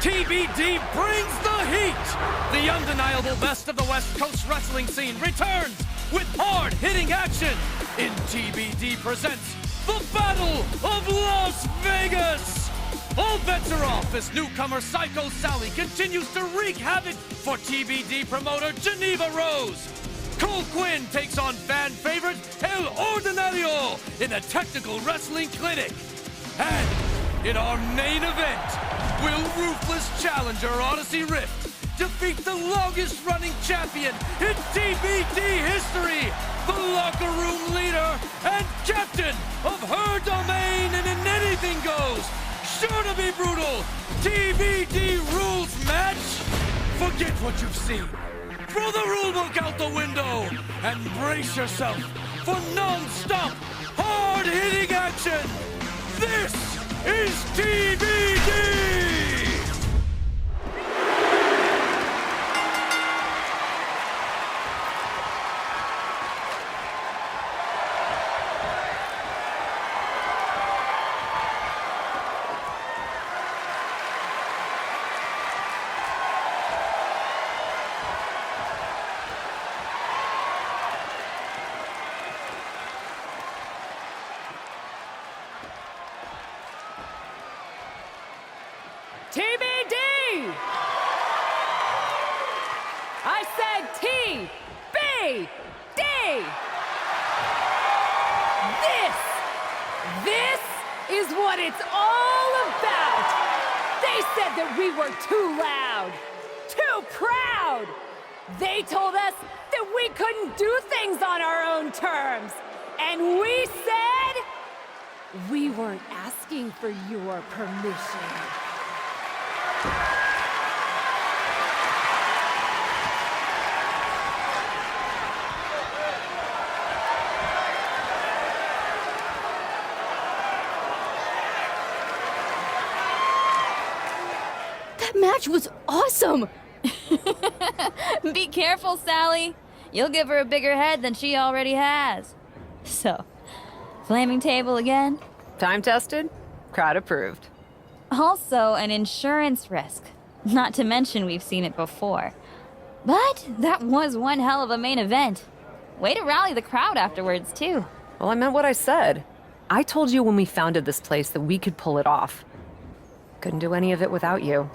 TBD brings the heat! The undeniable best of the West Coast wrestling scene returns with hard-hitting action in TBD presents the Battle of Las Vegas! All bets are off as newcomer Psycho Sally continues to wreak havoc for TBD promoter Geneva Rose. Cole Quinn takes on fan favorite El Ordinario in a technical wrestling clinic. And in our main event, will ruthless challenger Odyssey Rift defeat the longest running champion in TBD history, the locker room leader and captain of her domain and in anything goes, sure to be brutal, TBD rules match? Forget what you've seen. Throw the rulebook out the window and brace yourself for non-stop, hard-hitting action. This is TBD! TBD! I said TBD! This is what it's all about! They said that we were too loud, too proud! They told us that we couldn't do things on our own terms! And we said we weren't asking for your permission. That match was awesome! Be careful, Sally. You'll give her a bigger head than she already has. So, flaming table again? Time tested, crowd approved. Also an insurance risk. Not to mention we've seen it before. But that was one hell of a main event. Way to rally the crowd afterwards, too. Well, I meant what I said. I told you when we founded this place that we could pull it off. Couldn't do any of it without you.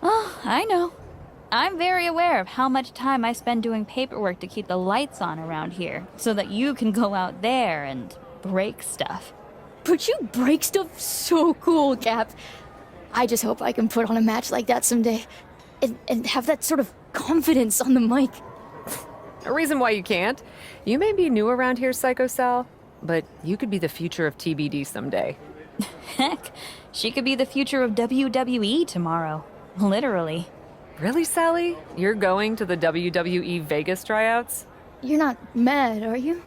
Oh, I know. I'm very aware of how much time I spend doing paperwork to keep the lights on around here, so that you can go out there and break stuff. But you break stuff so cool, Cap. I just hope I can put on a match like that someday. And have that sort of confidence on the mic. A reason why you can't. You may be new around here, Psycho Sal, but you could be the future of TBD someday. Heck, she could be the future of WWE tomorrow. Literally. Really, Sally? You're going to the WWE Vegas tryouts? You're not mad, are you?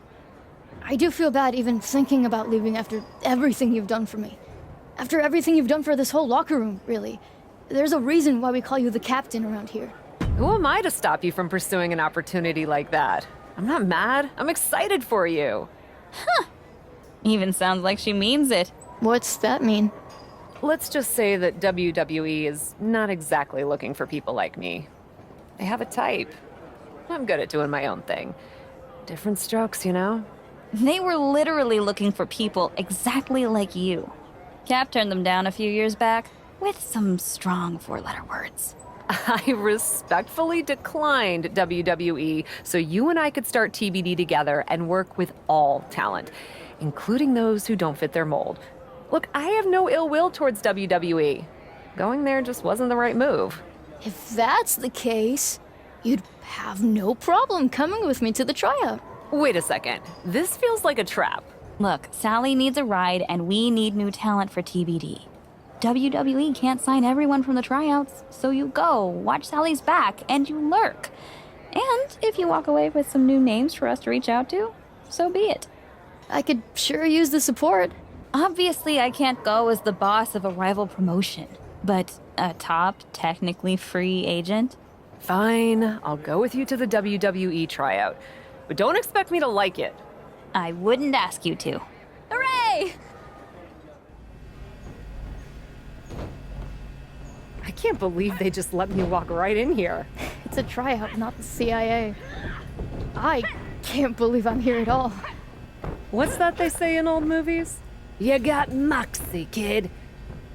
I do feel bad even thinking about leaving after everything you've done for me. After everything you've done for this whole locker room, really. There's a reason why we call you the captain around here. Who am I to stop you from pursuing an opportunity like that? I'm not mad. I'm excited for you. Huh. Even sounds like she means it. What's that mean? Let's just say that WWE is not exactly looking for people like me. They have a type. I'm good at doing my own thing. Different strokes, you know? They were literally looking for people exactly like you. Cap turned them down a few years back with some strong four-letter words. I respectfully declined WWE so you and I could start TBD together and work with all talent, including those who don't fit their mold. Look, I have no ill will towards WWE. Going there just wasn't the right move. If that's the case, you'd have no problem coming with me to the tryout. Wait a second. This feels like a trap. Look, Sally needs a ride, and we need new talent for TBD. WWE can't sign everyone from the tryouts, so you go, watch Sally's back, and you lurk. And if you walk away with some new names for us to reach out to, so be it. I could sure use the support. Obviously, I can't go as the boss of a rival promotion, but a top, technically free agent? Fine, I'll go with you to the WWE tryout. But don't expect me to like it. I wouldn't ask you to. Hooray! I can't believe they just let me walk right in here. It's a tryout, not the CIA. I can't believe I'm here at all. What's that they say in old movies? You got moxie, kid.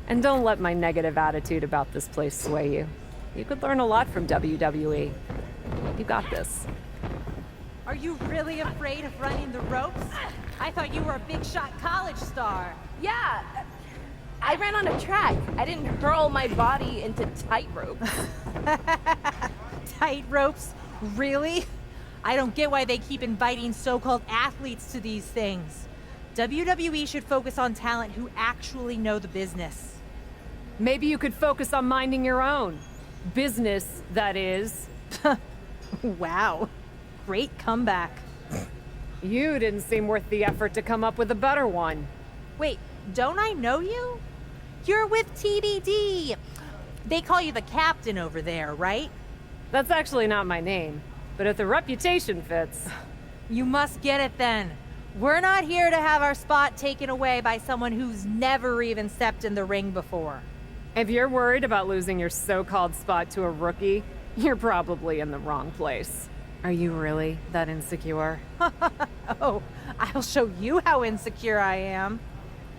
And don't let my negative attitude about this place sway you. You could learn a lot from WWE. You got this. Are you really afraid of running the ropes? I thought you were a big shot college star. Yeah, I ran on a track. I didn't hurl my body into tightrope. Tight ropes? Really? I don't get why they keep inviting so-called athletes to these things. WWE should focus on talent who actually know the business. Maybe you could focus on minding your own. Business, that is. Wow. Great comeback. You didn't seem worth the effort to come up with a better one. Wait, don't I know you? You're with TBD. They call you the captain over there, right? That's actually not my name, but if the reputation fits... You must get it then. We're not here to have our spot taken away by someone who's never even stepped in the ring before. If you're worried about losing your so-called spot to a rookie, you're probably in the wrong place. Are you really that insecure? Oh, I'll show you how insecure I am.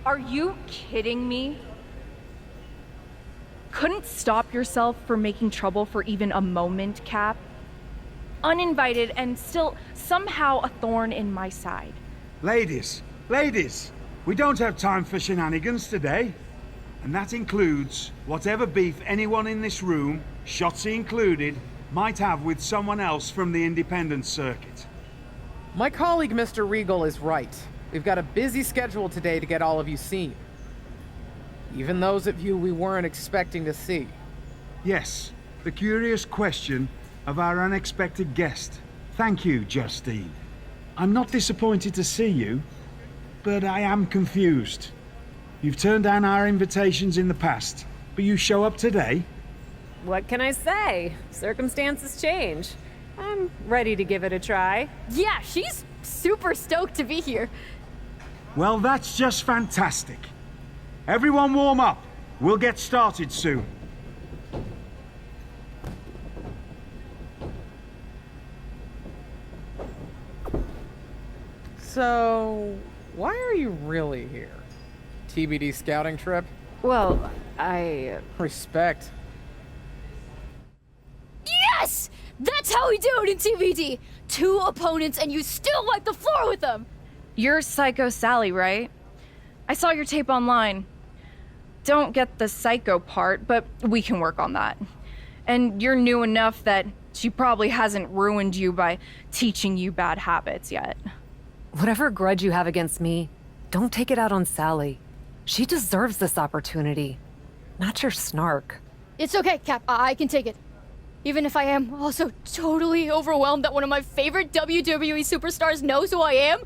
Are you kidding me? Couldn't stop yourself from making trouble for even a moment, Cap? Uninvited and still somehow a thorn in my side. Ladies, we don't have time for shenanigans today. And that includes whatever beef anyone in this room, Shotzi included, might have with someone else from the independent circuit. My colleague Mr. Regal is right. We've got a busy schedule today to get all of you seen. Even those of you we weren't expecting to see. Yes, the curious question of our unexpected guest. Thank you, Justine. I'm not disappointed to see you, but I am confused. You've turned down our invitations in the past, but you show up today? What can I say? Circumstances change. I'm ready to give it a try. Yeah, she's super stoked to be here. Well, that's just fantastic. Everyone warm up. We'll get started soon. So, why are you really here? TBD scouting trip? Well, I... Respect. Yes! That's how we do it in TBD. 2 opponents and you still wipe the floor with them. You're Psycho Sally, right? I saw your tape online. Don't get the psycho part, but we can work on that. And you're new enough that she probably hasn't ruined you by teaching you bad habits yet. Whatever grudge you have against me, don't take it out on Sally. She deserves this opportunity, not your snark. It's okay, Cap. I can take it. Even if I am also totally overwhelmed that one of my favorite WWE superstars knows who I am.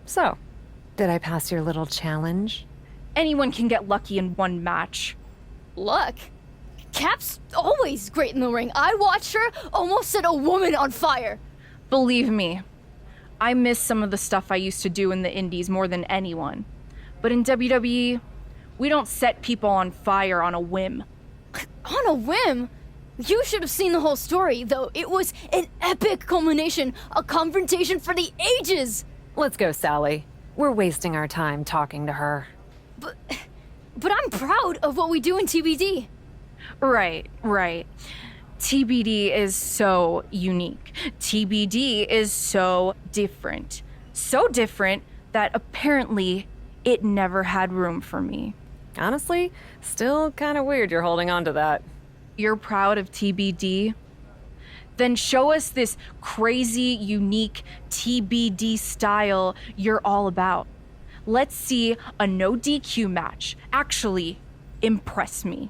So, did I pass your little challenge? Anyone can get lucky in one match. Luck? Cap's always great in the ring. I watched her almost set a woman on fire. Believe me, I miss some of the stuff I used to do in the indies more than anyone. But in WWE, we don't set people on fire on a whim. On a whim? You should have seen the whole story, though. It was an epic culmination, a confrontation for the ages. Let's go, Sally. We're wasting our time talking to her. But I'm proud of what we do in TBD. Right. TBD is so unique. TBD is so different. So different that apparently it never had room for me. Honestly, still kind of weird you're holding on to that. You're proud of TBD? Then show us this crazy, unique TBD style you're all about. Let's see a no DQ match. Actually, impress me.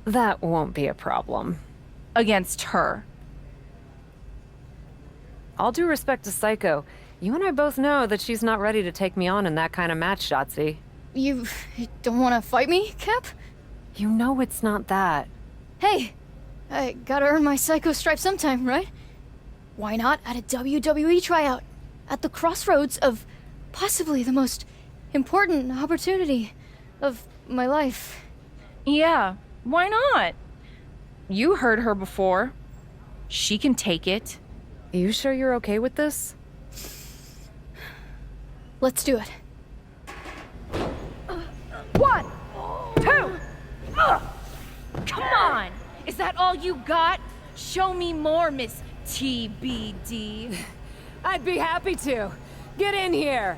That won't be a problem. Against her. All due respect to Psycho, you and I both know that she's not ready to take me on in that kind of match, Shotzi. You don't want to fight me, Cap? You know it's not that. Hey, I gotta earn my Psycho stripe sometime, right? Why not at a WWE tryout? At the crossroads of possibly the most important opportunity of my life. Yeah, why not? You heard her before. She can take it. You sure you're okay with this? Let's do it. 1, 2. Come on! Is that all you got? Show me more, Miss TBD. I'd be happy to. Get in here.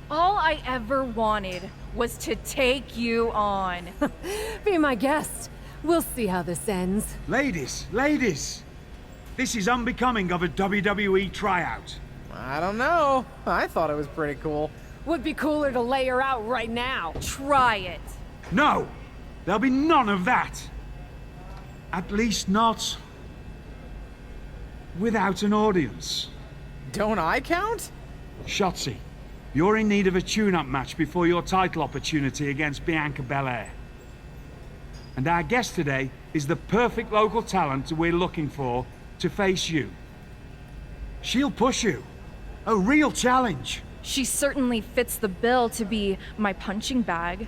All I ever wanted was to take you on. Be my guest. We'll see how this ends. Ladies, this is unbecoming of a WWE tryout. I don't know. I thought it was pretty cool. Would be cooler to lay her out right now. Try it. No, there'll be none of that. At least not without an audience. Don't I count? Shotzi, you're in need of a tune-up match before your title opportunity against Bianca Belair. And our guest today is the perfect local talent we're looking for to face you. She'll push you. A real challenge. She certainly fits the bill to be my punching bag.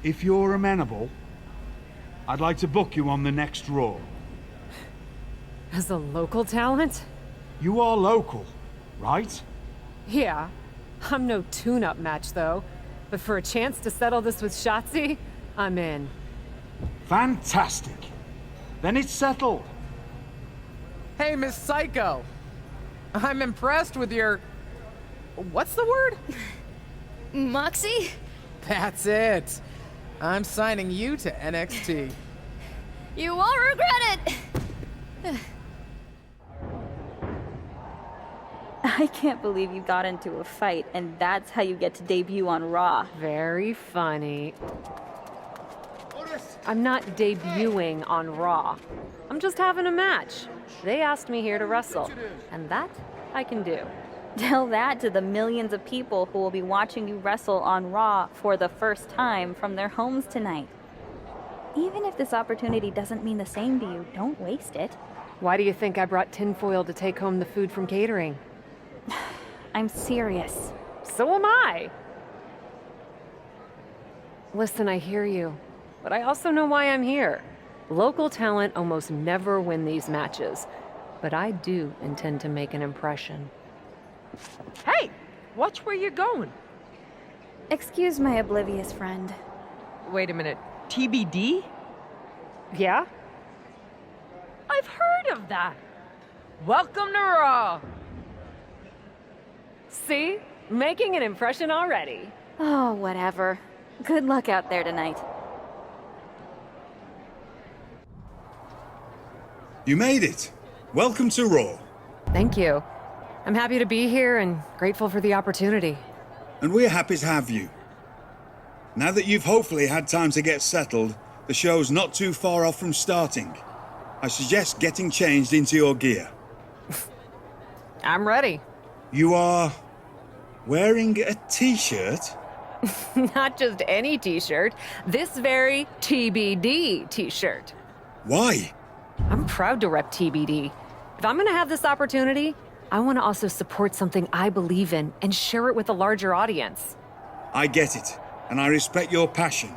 If you're amenable, I'd like to book you on the next Raw. As a local talent? You are local, right? Yeah. I'm no tune-up match, though. But for a chance to settle this with Shotzi, I'm in. Fantastic. Then it's settled. Hey, Miss Psycho. I'm impressed with your... What's the word? Moxie? That's it. I'm signing you to NXT. You won't regret it! I can't believe you got into a fight, and that's how you get to debut on Raw. Very funny. I'm not debuting on Raw. I'm just having a match. They asked me here to wrestle, and that I can do. Tell that to the millions of people who will be watching you wrestle on Raw for the first time from their homes tonight. Even if this opportunity doesn't mean the same to you, don't waste it. Why do you think I brought tinfoil to take home the food from catering? I'm serious. So am I. Listen, I hear you, but I also know why I'm here. Local talent almost never win these matches, but I do intend to make an impression. Hey, watch where you're going. Excuse my oblivious friend. Wait a minute, TBD? Yeah? I've heard of that. Welcome to Raw. See? Making an impression already. Oh, whatever. Good luck out there tonight. You made it. Welcome to Raw. Thank you. I'm happy to be here and grateful for the opportunity. And we're happy to have you. Now that you've hopefully had time to get settled, the show's not too far off from starting. I suggest getting changed into your gear. I'm ready. You are wearing a t-shirt? Not just any t-shirt, this very TBD t-shirt. Why? I'm proud to rep TBD. If I'm gonna have this opportunity, I want to also support something I believe in and share it with a larger audience. I get it, and I respect your passion.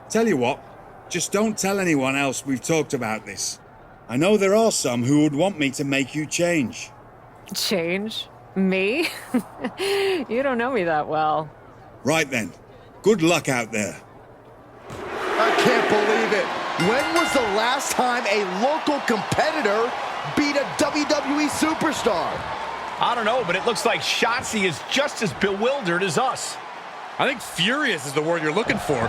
Tell you what, just don't tell anyone else we've talked about this. I know there are some who would want me to make you change. Change? Me? You don't know me that well. Right then. Good luck out there. I can't believe it. When was the last time a local competitor beat a WWE superstar? I don't know, but it looks like Shotzi is just as bewildered as us. I think furious is the word you're looking for.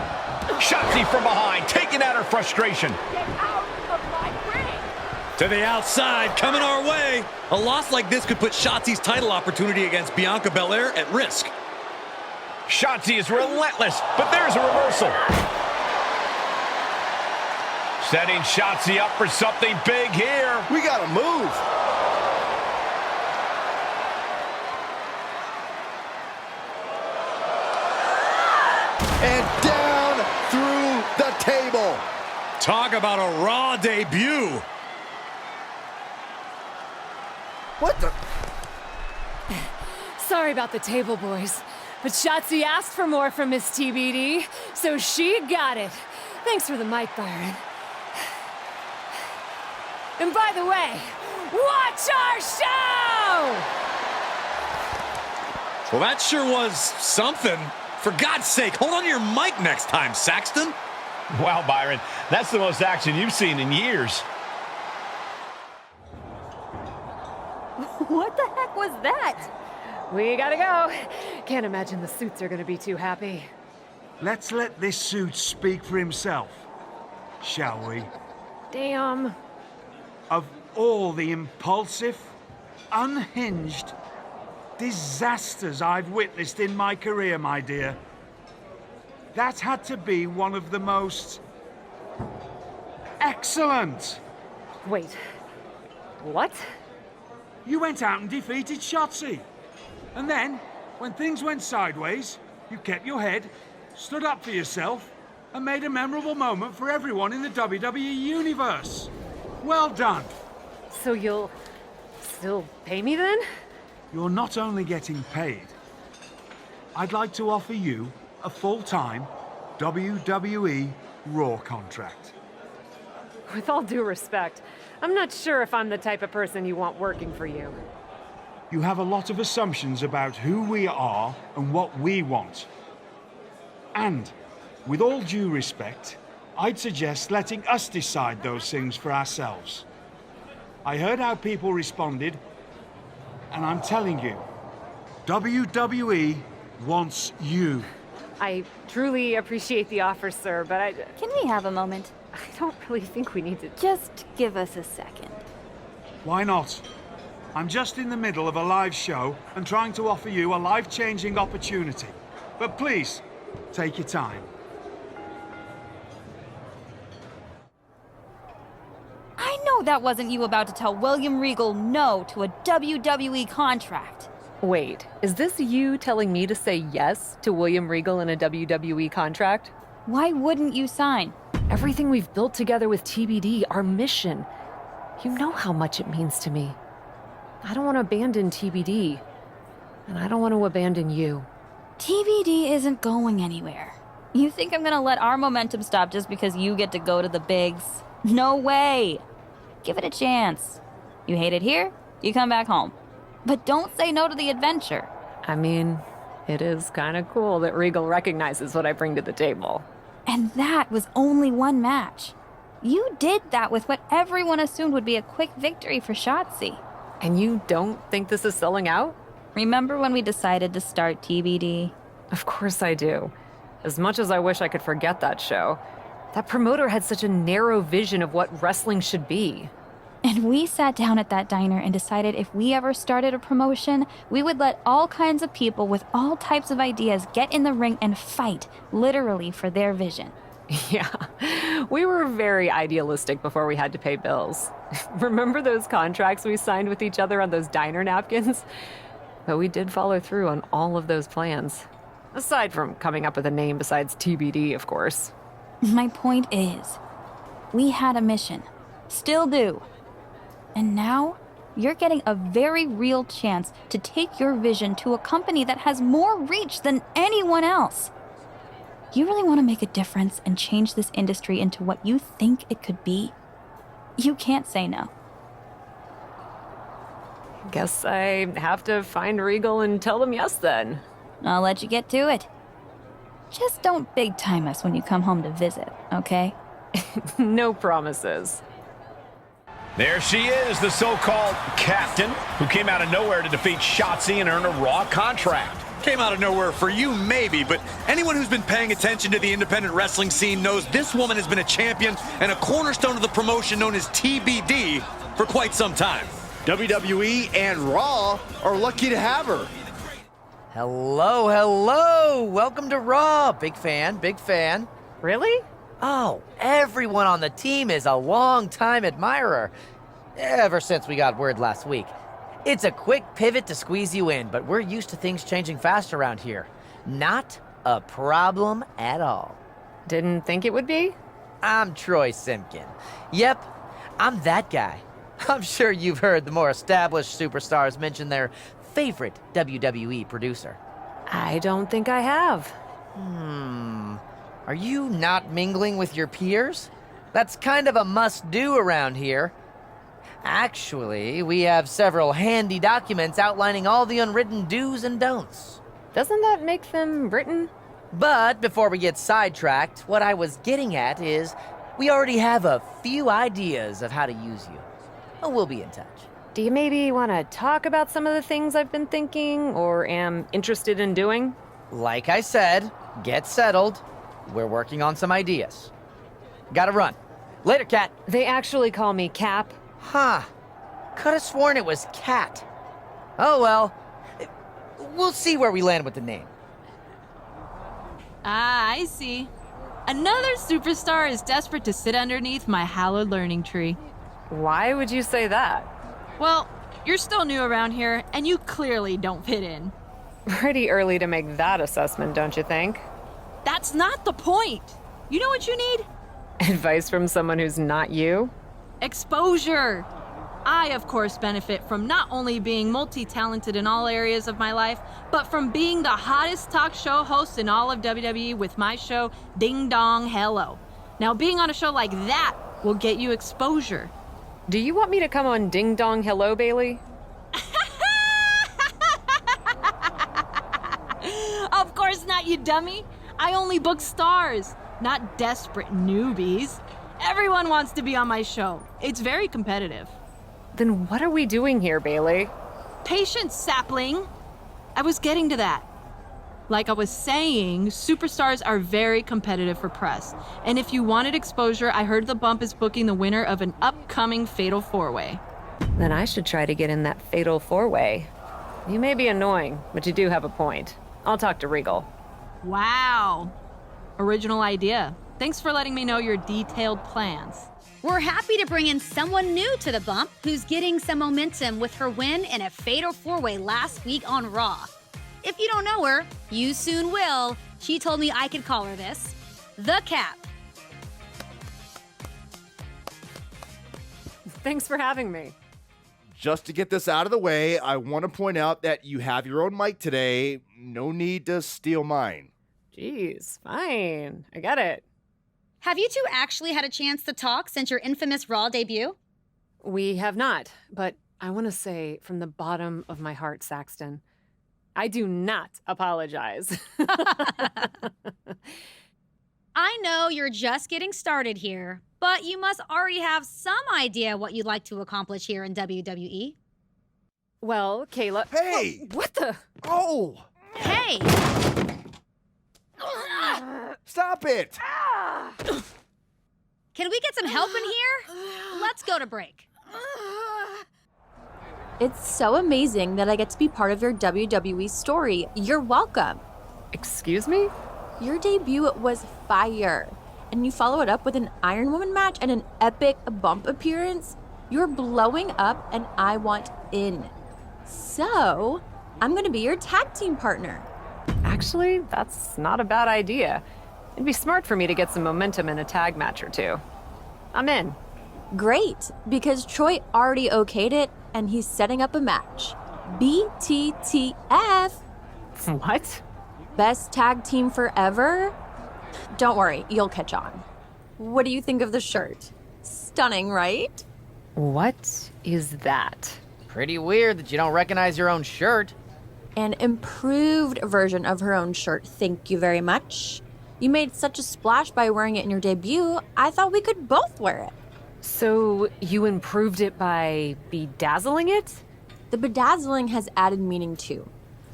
Shotzi from behind, taking out her frustration. Get out of my ring! To the outside, coming our way. A loss like this could put Shotzi's title opportunity against Bianca Belair at risk. Shotzi is relentless, but there's a reversal. Setting Shotzi up for something big here. We gotta move. And down through the table. Talk about a Raw debut. What the? Sorry about the table, boys. But Shotzi asked for more from Miss TBD, so she got it. Thanks for the mic, Byron. And by the way, watch our show! Well, that sure was something. For God's sake, hold on to your mic next time, Saxton. Wow, Byron, that's the most action you've seen in years. What the heck was that? We gotta go. Can't imagine the suits are gonna be too happy. Let's let this suit speak for himself, shall we? Damn. Of all the impulsive, unhinged disasters I've witnessed in my career, my dear, that had to be one of the most excellent. Wait. What? You went out and defeated Shotzi. And then, when things went sideways, you kept your head, stood up for yourself, and made a memorable moment for everyone in the WWE Universe. Well done. So you'll still pay me then? You're not only getting paid. I'd like to offer you a full-time WWE Raw contract. With all due respect, I'm not sure if I'm the type of person you want working for you. You have a lot of assumptions about who we are and what we want. And, with all due respect, I'd suggest letting us decide those things for ourselves. I heard how people responded, and I'm telling you, WWE wants you. I truly appreciate the offer, sir, but Can we have a moment? I don't really think we need to... Just give us a second. Why not? I'm just in the middle of a live show and trying to offer you a life-changing opportunity. But please, take your time. I know that wasn't you about to tell William Regal no to a WWE contract. Wait, is this you telling me to say yes to William Regal in a WWE contract? Why wouldn't you sign? Everything we've built together with TBD, our mission. You know how much it means to me. I don't want to abandon TBD, and I don't want to abandon you. TBD isn't going anywhere. You think I'm gonna let our momentum stop just because you get to go to the bigs? No way! Give it a chance. You hate it here, you come back home. But don't say no to the adventure. I mean, it is kind of cool that Regal recognizes what I bring to the table. And that was only one match. You did that with what everyone assumed would be a quick victory for Shotzi. And you don't think this is selling out? Remember when we decided to start TBD? Of course I do. As much as I wish I could forget that show, that promoter had such a narrow vision of what wrestling should be. And we sat down at that diner and decided if we ever started a promotion, we would let all kinds of people with all types of ideas get in the ring and fight, literally, for their vision. Yeah, we were very idealistic before we had to pay bills. Remember those contracts we signed with each other on those diner napkins? But we did follow through on all of those plans. Aside from coming up with a name besides TBD, of course. My point is, we had a mission. Still do. And now, you're getting a very real chance to take your vision to a company that has more reach than anyone else. You really want to make a difference and change this industry into what you think it could be? You can't say no. Guess I have to find Regal and tell them yes then. I'll let you get to it. Just don't big time us when you come home to visit, okay? No promises. There she is, the so-called captain, who came out of nowhere to defeat Shotzi and earn a Raw contract. Came out of nowhere for you, maybe, but anyone who's been paying attention to the independent wrestling scene knows this woman has been a champion and a cornerstone of the promotion known as TBD for quite some time. WWE and Raw are lucky to have her. Hello, hello! Welcome to Raw. Big fan, big fan. Really? Oh, everyone on the team is a long-time admirer. Ever since we got word last week. It's a quick pivot to squeeze you in, but we're used to things changing fast around here. Not a problem at all. Didn't think it would be? I'm Troy Simpkin. Yep, I'm that guy. I'm sure you've heard the more established superstars mention their favorite WWE producer. I don't think I have. Are you not mingling with your peers? That's kind of a must-do around here. Actually, we have several handy documents outlining all the unwritten do's and don'ts. Doesn't that make them written? But before we get sidetracked, what I was getting at is we already have a few ideas of how to use you. We'll be in touch. Do you maybe want to talk about some of the things I've been thinking or am interested in doing? Like I said, get settled. We're working on some ideas. Gotta run. Later, Cat. They actually call me Cap. Huh. Could have sworn it was Cat. Oh well. We'll see where we land with the name. Ah, I see. Another superstar is desperate to sit underneath my hallowed learning tree. Why would you say that? Well, you're still new around here, and you clearly don't fit in. Pretty early to make that assessment, don't you think? That's not the point. You know what you need? Advice from someone who's not you? Exposure. I, of course, benefit from not only being multi-talented in all areas of my life, but from being the hottest talk show host in all of WWE with my show, Ding Dong Hello. Now, being on a show like that will get you exposure. Do you want me to come on Ding Dong Hello, Bailey? Of course not, you dummy. I only book stars, not desperate newbies. Everyone wants to be on my show. It's very competitive. Then what are we doing here, Bailey? Patience, sapling. I was getting to that. Like I was saying, superstars are very competitive for press. And if you wanted exposure, I heard The Bump is booking the winner of an upcoming Fatal 4-Way. Then I should try to get in that Fatal 4-Way. You may be annoying, but you do have a point. I'll talk to Regal. Wow. Original idea. Thanks for letting me know your detailed plans. We're happy to bring in someone new to The Bump who's getting some momentum with her win in a Fatal 4-Way last week on Raw. If you don't know her, you soon will. She told me I could call her this, the Cap. Thanks for having me. Just to get this out of the way, I want to point out that you have your own mic today. No need to steal mine. Jeez, fine. I get it. Have you two actually had a chance to talk since your infamous Raw debut? We have not, but I want to say from the bottom of my heart, Saxton, I do not apologize. I know you're just getting started here, but you must already have some idea what you'd like to accomplish here in WWE. Well, Kayla... Hey! What the... Oh! Hey! Stop it! Can we get some help in here? Let's go to break. It's so amazing that I get to be part of your WWE story. You're welcome. Excuse me? Your debut was fire, and you follow it up with an Iron Woman match and an epic bump appearance. You're blowing up, and I want in. So, I'm gonna be your tag team partner. Actually, that's not a bad idea. It'd be smart for me to get some momentum in a tag match or two. I'm in. Great, because Troy already okayed it, and he's setting up a match. BTTF. What? Best tag team forever? Don't worry, you'll catch on. What do you think of the shirt? Stunning, right? What is that? Pretty weird that you don't recognize your own shirt. An improved version of her own shirt, thank you very much. You made such a splash by wearing it in your debut, I thought we could both wear it. So you improved it by bedazzling it? The bedazzling has added meaning too.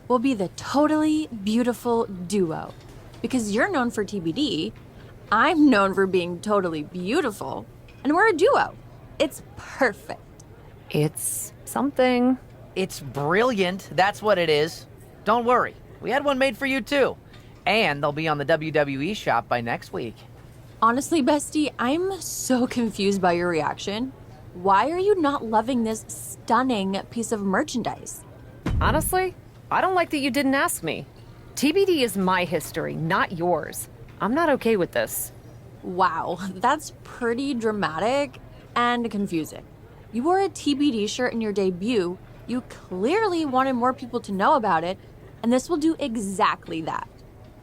We'll be the totally beautiful duo. Because you're known for TBD, I'm known for being totally beautiful, and we're a duo. It's perfect. It's something. It's brilliant, that's what it is. Don't worry, we had one made for you too. And they'll be on the WWE shop by next week. Honestly, bestie, I'm so confused by your reaction. Why are you not loving this stunning piece of merchandise? Honestly, I don't like that you didn't ask me. TBD is my history, not yours. I'm not okay with this. Wow, that's pretty dramatic and confusing. You wore a TBD shirt in your debut, you clearly wanted more people to know about it, and this will do exactly that.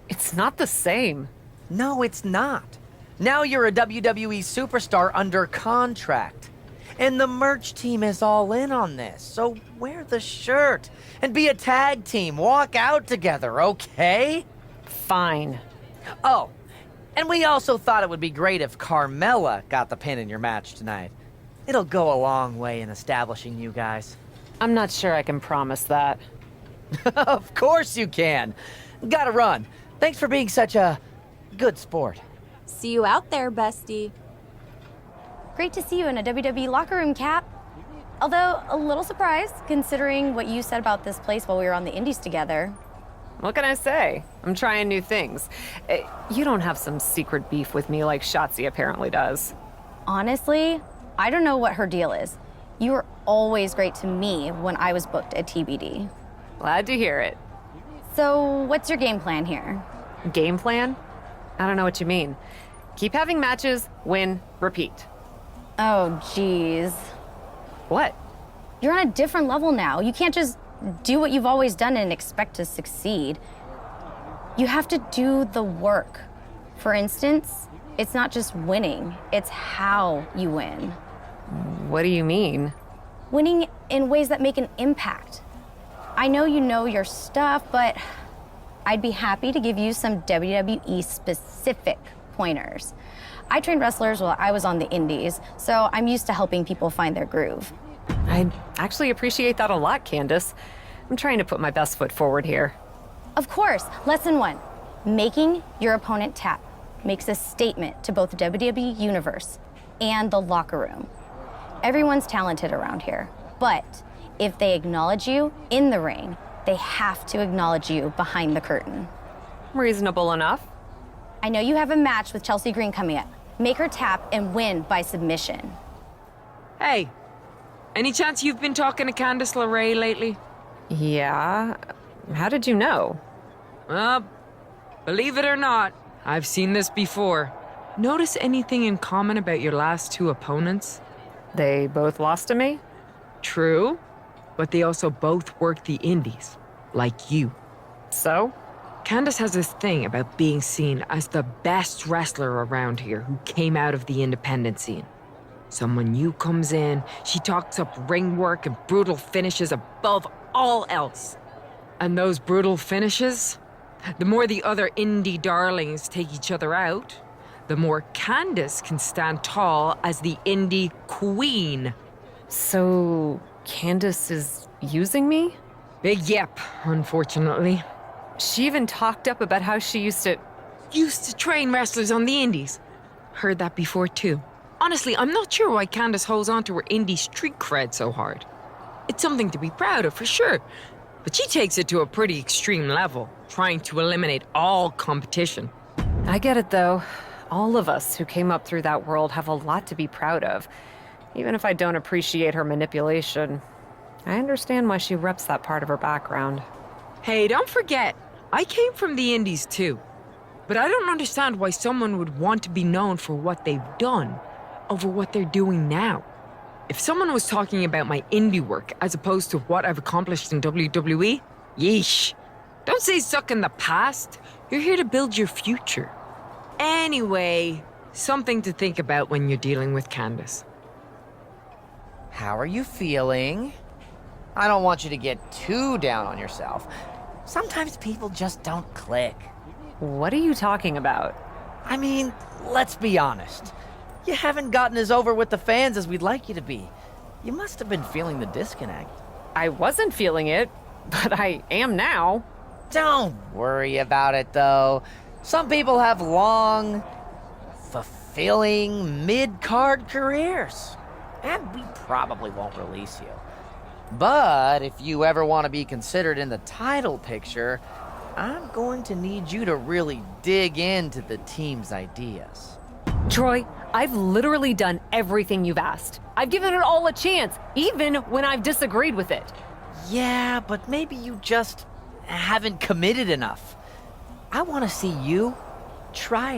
It's not the same. No, it's not. Now you're a WWE superstar under contract. And the merch team is all in on this, so wear the shirt and be a tag team. Walk out together, okay? Fine. Oh, and we also thought it would be great if Carmella got the pin in your match tonight. It'll go a long way in establishing you guys. I'm not sure I can promise that. Of course you can. Gotta run. Thanks for being such a good sport. See you out there, bestie. Great to see you in a WWE locker room, Cap. Although, a little surprised, considering what you said about this place while we were on the Indies together. What can I say? I'm trying new things. You don't have some secret beef with me like Shotzi apparently does. Honestly, I don't know what her deal is. You were always great to me when I was booked at TBD. Glad to hear it. So, what's your game plan here? Game plan? I don't know what you mean. Keep having matches, win, repeat. Oh, geez. What? You're on a different level now. You can't just do what you've always done and expect to succeed. You have to do the work. For instance, it's not just winning, it's how you win. What do you mean? Winning in ways that make an impact. I know you know your stuff, but I'd be happy to give you some WWE-specific pointers. I trained wrestlers while I was on the Indies, so I'm used to helping people find their groove. I actually appreciate that a lot, Candace. I'm trying to put my best foot forward here. Of course. Lesson 1. Making your opponent tap makes a statement to both the WWE Universe and the locker room. Everyone's talented around here, but if they acknowledge you in the ring, they have to acknowledge you behind the curtain. Reasonable enough. I know you have a match with Chelsea Green coming up. Make her tap and win by submission. Hey, any chance you've been talking to Candice LeRae lately? Yeah. How did you know? Believe it or not, I've seen this before. Notice anything in common about your last two opponents? They both lost to me? True, but they also both worked the indies, like you. So? Candace has this thing about being seen as the best wrestler around here who came out of the independent scene. So when new comes in, she talks up ring work and brutal finishes above all else. And those brutal finishes, the more the other indie darlings take each other out, the more Candace can stand tall as the indie queen. So, Candace is using me? Big yep, unfortunately. She even talked up about how she used to train wrestlers on the indies. Heard that before too. Honestly, I'm not sure why Candace holds on to her indie street cred so hard. It's something to be proud of for sure, but she takes it to a pretty extreme level, trying to eliminate all competition. I get it though. All of us who came up through that world have a lot to be proud of. Even if I don't appreciate her manipulation, I understand why she reps that part of her background. Hey, don't forget, I came from the indies too. But I don't understand why someone would want to be known for what they've done over what they're doing now. If someone was talking about my indie work as opposed to what I've accomplished in WWE, yeesh. Don't say suck in the past. You're here to build your future. Anyway, something to think about when you're dealing with Candace. How are you feeling? I don't want you to get too down on yourself. Sometimes people just don't click. What are you talking about? I mean, let's be honest. You haven't gotten as over with the fans as we'd like you to be. You must have been feeling the disconnect. I wasn't feeling it, but I am now. Don't worry about it, though. Some people have long, fulfilling mid-card careers. And we probably won't release you. But if you ever want to be considered in the title picture, I'm going to need you to really dig into the team's ideas. Troy, I've literally done everything you've asked. I've given it all a chance, even when I've disagreed with it. Yeah, but maybe you just haven't committed enough. I want to see you try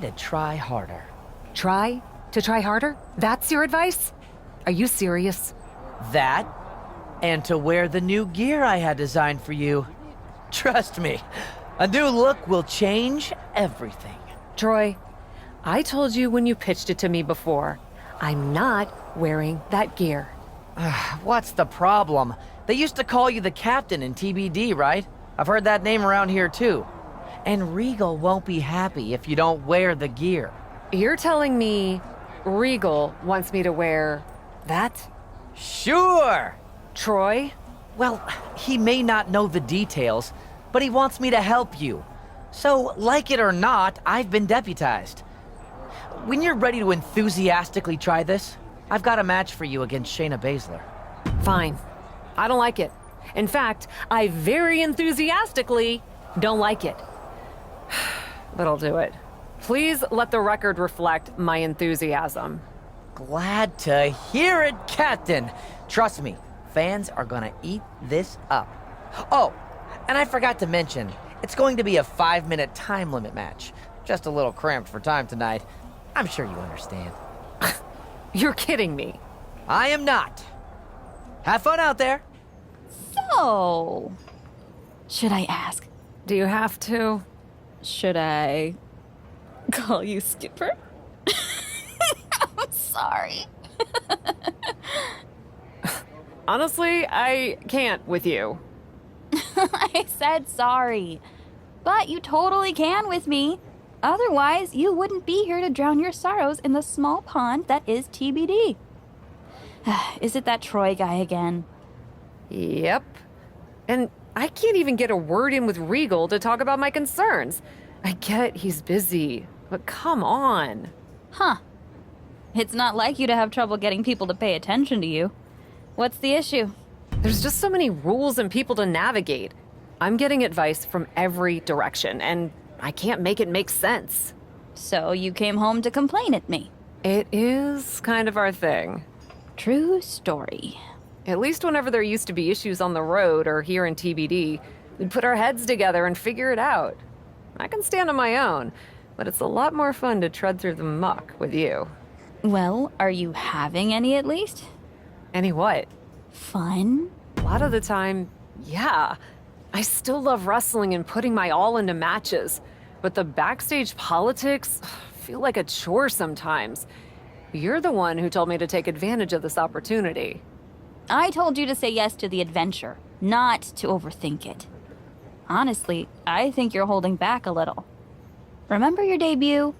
harder. Try harder? That's your advice? Are you serious? That, and to wear the new gear I had designed for you. Trust me, a new look will change everything. Troy, I told you when you pitched it to me before, I'm not wearing that gear. What's the problem? They used to call you the captain in TBD, right? I've heard that name around here too. And Regal won't be happy if you don't wear the gear. You're telling me Regal wants me to wear that? Sure! Troy? Well, he may not know the details, but he wants me to help you. So, like it or not, I've been deputized. When you're ready to enthusiastically try this, I've got a match for you against Shayna Baszler. Fine. I don't like it. In fact, I very enthusiastically don't like it. But I'll do it. Please let the record reflect my enthusiasm. Glad to hear it, Captain. Trust me, fans are gonna eat this up. Oh, and I forgot to mention, it's going to be a 5-minute time limit match. Just a little cramped for time tonight. I'm sure you understand. You're kidding me. I am not. Have fun out there. So, should I ask? Do you have to? Should I call you Skipper? I'm sorry. Honestly, I can't with you. I said sorry. But you totally can with me. Otherwise, you wouldn't be here to drown your sorrows in the small pond that is TBD. Is it that Troy guy again? Yep. And I can't even get a word in with Regal to talk about my concerns. I get he's busy, but come on. Huh. It's not like you to have trouble getting people to pay attention to you. What's the issue? There's just so many rules and people to navigate. I'm getting advice from every direction, and I can't make it make sense. So you came home to complain at me? It is kind of our thing. True story. At least whenever there used to be issues on the road or here in TBD, we'd put our heads together and figure it out. I can stand on my own, but it's a lot more fun to tread through the muck with you. Well, are you having any at least? Any what? Fun? A lot of the time, yeah. I still love wrestling and putting my all into matches, but the backstage politics feel like a chore sometimes. You're the one who told me to take advantage of this opportunity. I told you to say yes to the adventure, not to overthink it. Honestly, I think you're holding back a little. Remember your debut?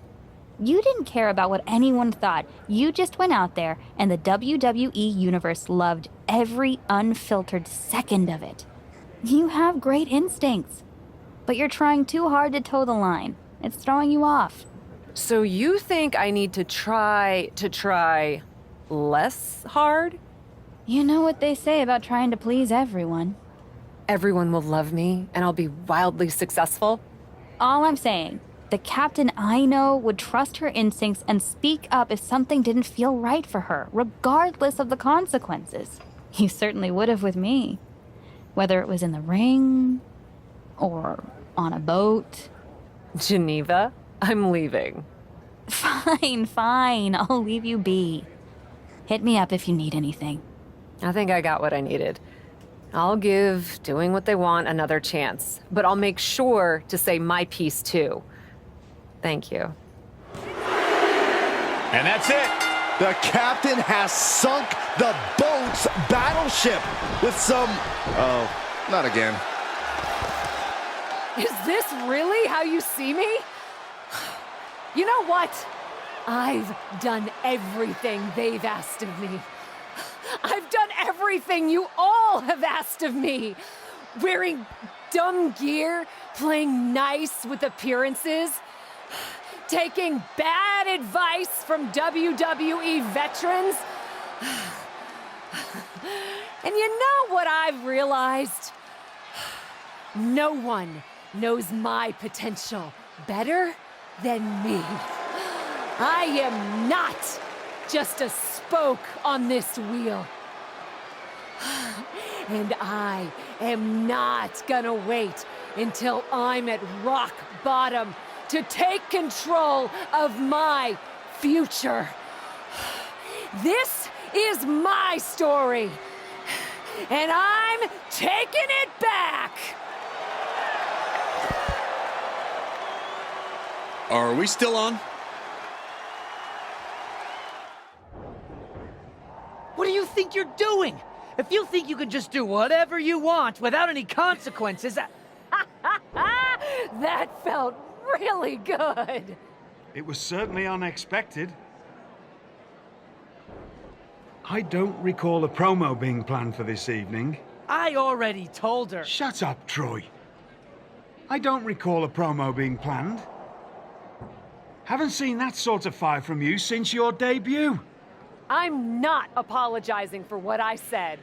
You didn't care about what anyone thought. You just went out there, and the WWE Universe loved every unfiltered second of it. You have great instincts, but you're trying too hard to toe the line. It's throwing you off. So you think I need to try less hard? You know what they say about trying to please everyone. Everyone will love me, and I'll be wildly successful? All I'm saying, the captain I know would trust her instincts and speak up if something didn't feel right for her, regardless of the consequences. You certainly would have with me. Whether it was in the ring, or on a boat. Geneva, I'm leaving. Fine, I'll leave you be. Hit me up if you need anything. I think I got what I needed. I'll give doing what they want another chance, but I'll make sure to say my piece too. Thank you. And that's it. The captain has sunk the boat's battleship with some... Oh, not again. Is this really how you see me? You know what? I've done everything they've asked of me. I've done everything you all have asked of me. Wearing dumb gear, playing nice with appearances, taking bad advice from WWE veterans. And you know what I've realized? No one knows my potential better than me. I am not just a spoke on this wheel. And I am not gonna wait until I'm at rock bottom to take control of my future. This is my story, and I'm taking it back. Are we still on? What do you think you're doing? If you think you can just do whatever you want without any consequences, That felt really good. It was certainly unexpected. I don't recall a promo being planned for this evening. I already told her. Shut up, Troy. I don't recall a promo being planned. Haven't seen that sort of fire from you since your debut. I'm not apologizing for what I said.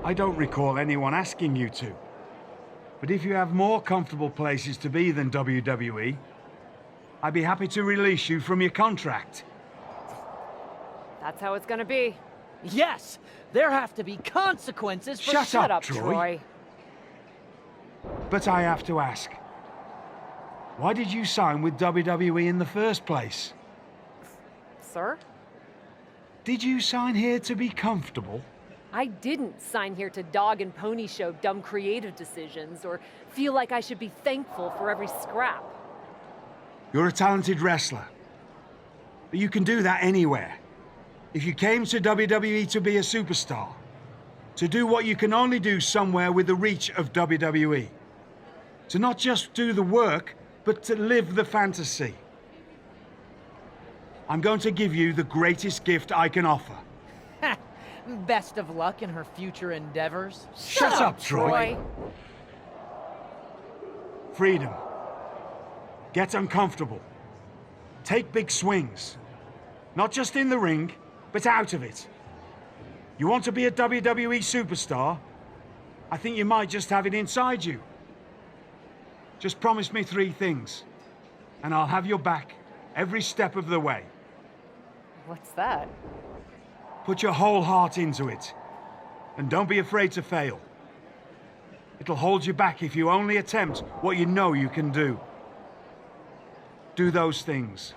I don't recall anyone asking you to. But if you have more comfortable places to be than WWE, I'd be happy to release you from your contract. That's how it's gonna be. Yes, there have to be consequences for— Shut up, Troy. But I have to ask, why did you sign with WWE in the first place? Sir? Did you sign here to be comfortable? I didn't sign here to dog and pony show dumb creative decisions or feel like I should be thankful for every scrap. You're a talented wrestler, but you can do that anywhere. If you came to WWE to be a superstar, to do what you can only do somewhere with the reach of WWE, to not just do the work, but to live the fantasy. I'm going to give you the greatest gift I can offer. Best of luck in her future endeavors. Shut up, Troy. Freedom. Get uncomfortable. Take big swings. Not just in the ring, but out of it. You want to be a WWE superstar? I think you might just have it inside you. Just promise me 3 things, and I'll have your back every step of the way. What's that? Put your whole heart into it, and don't be afraid to fail. It'll hold you back if you only attempt what you know you can do. Do those things,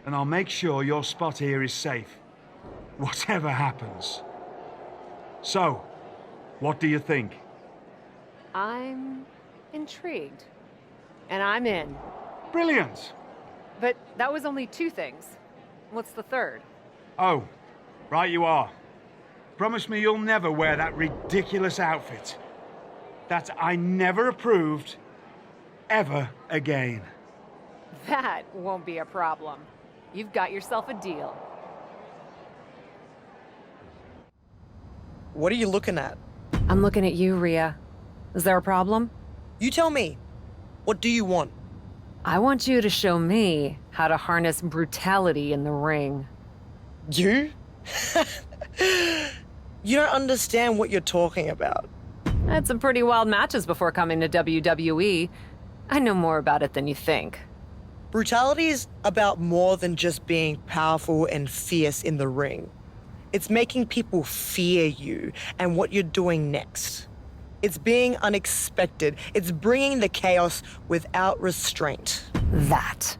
and I'll make sure your spot here is safe, whatever happens. So, what do you think? I'm intrigued. And I'm in. Brilliant. But that was only 2 things. What's the third? Oh, right you are. Promise me you'll never wear that ridiculous outfit. That I never approved, ever again. That won't be a problem. You've got yourself a deal. What are you looking at? I'm looking at you, Rhea. Is there a problem? You tell me. What do you want? I want you to show me how to harness brutality in the ring. You? You don't understand what you're talking about. I had some pretty wild matches before coming to WWE. I know more about it than you think. Brutality is about more than just being powerful and fierce in the ring. It's making people fear you and what you're doing next. It's being unexpected. It's bringing the chaos without restraint. That.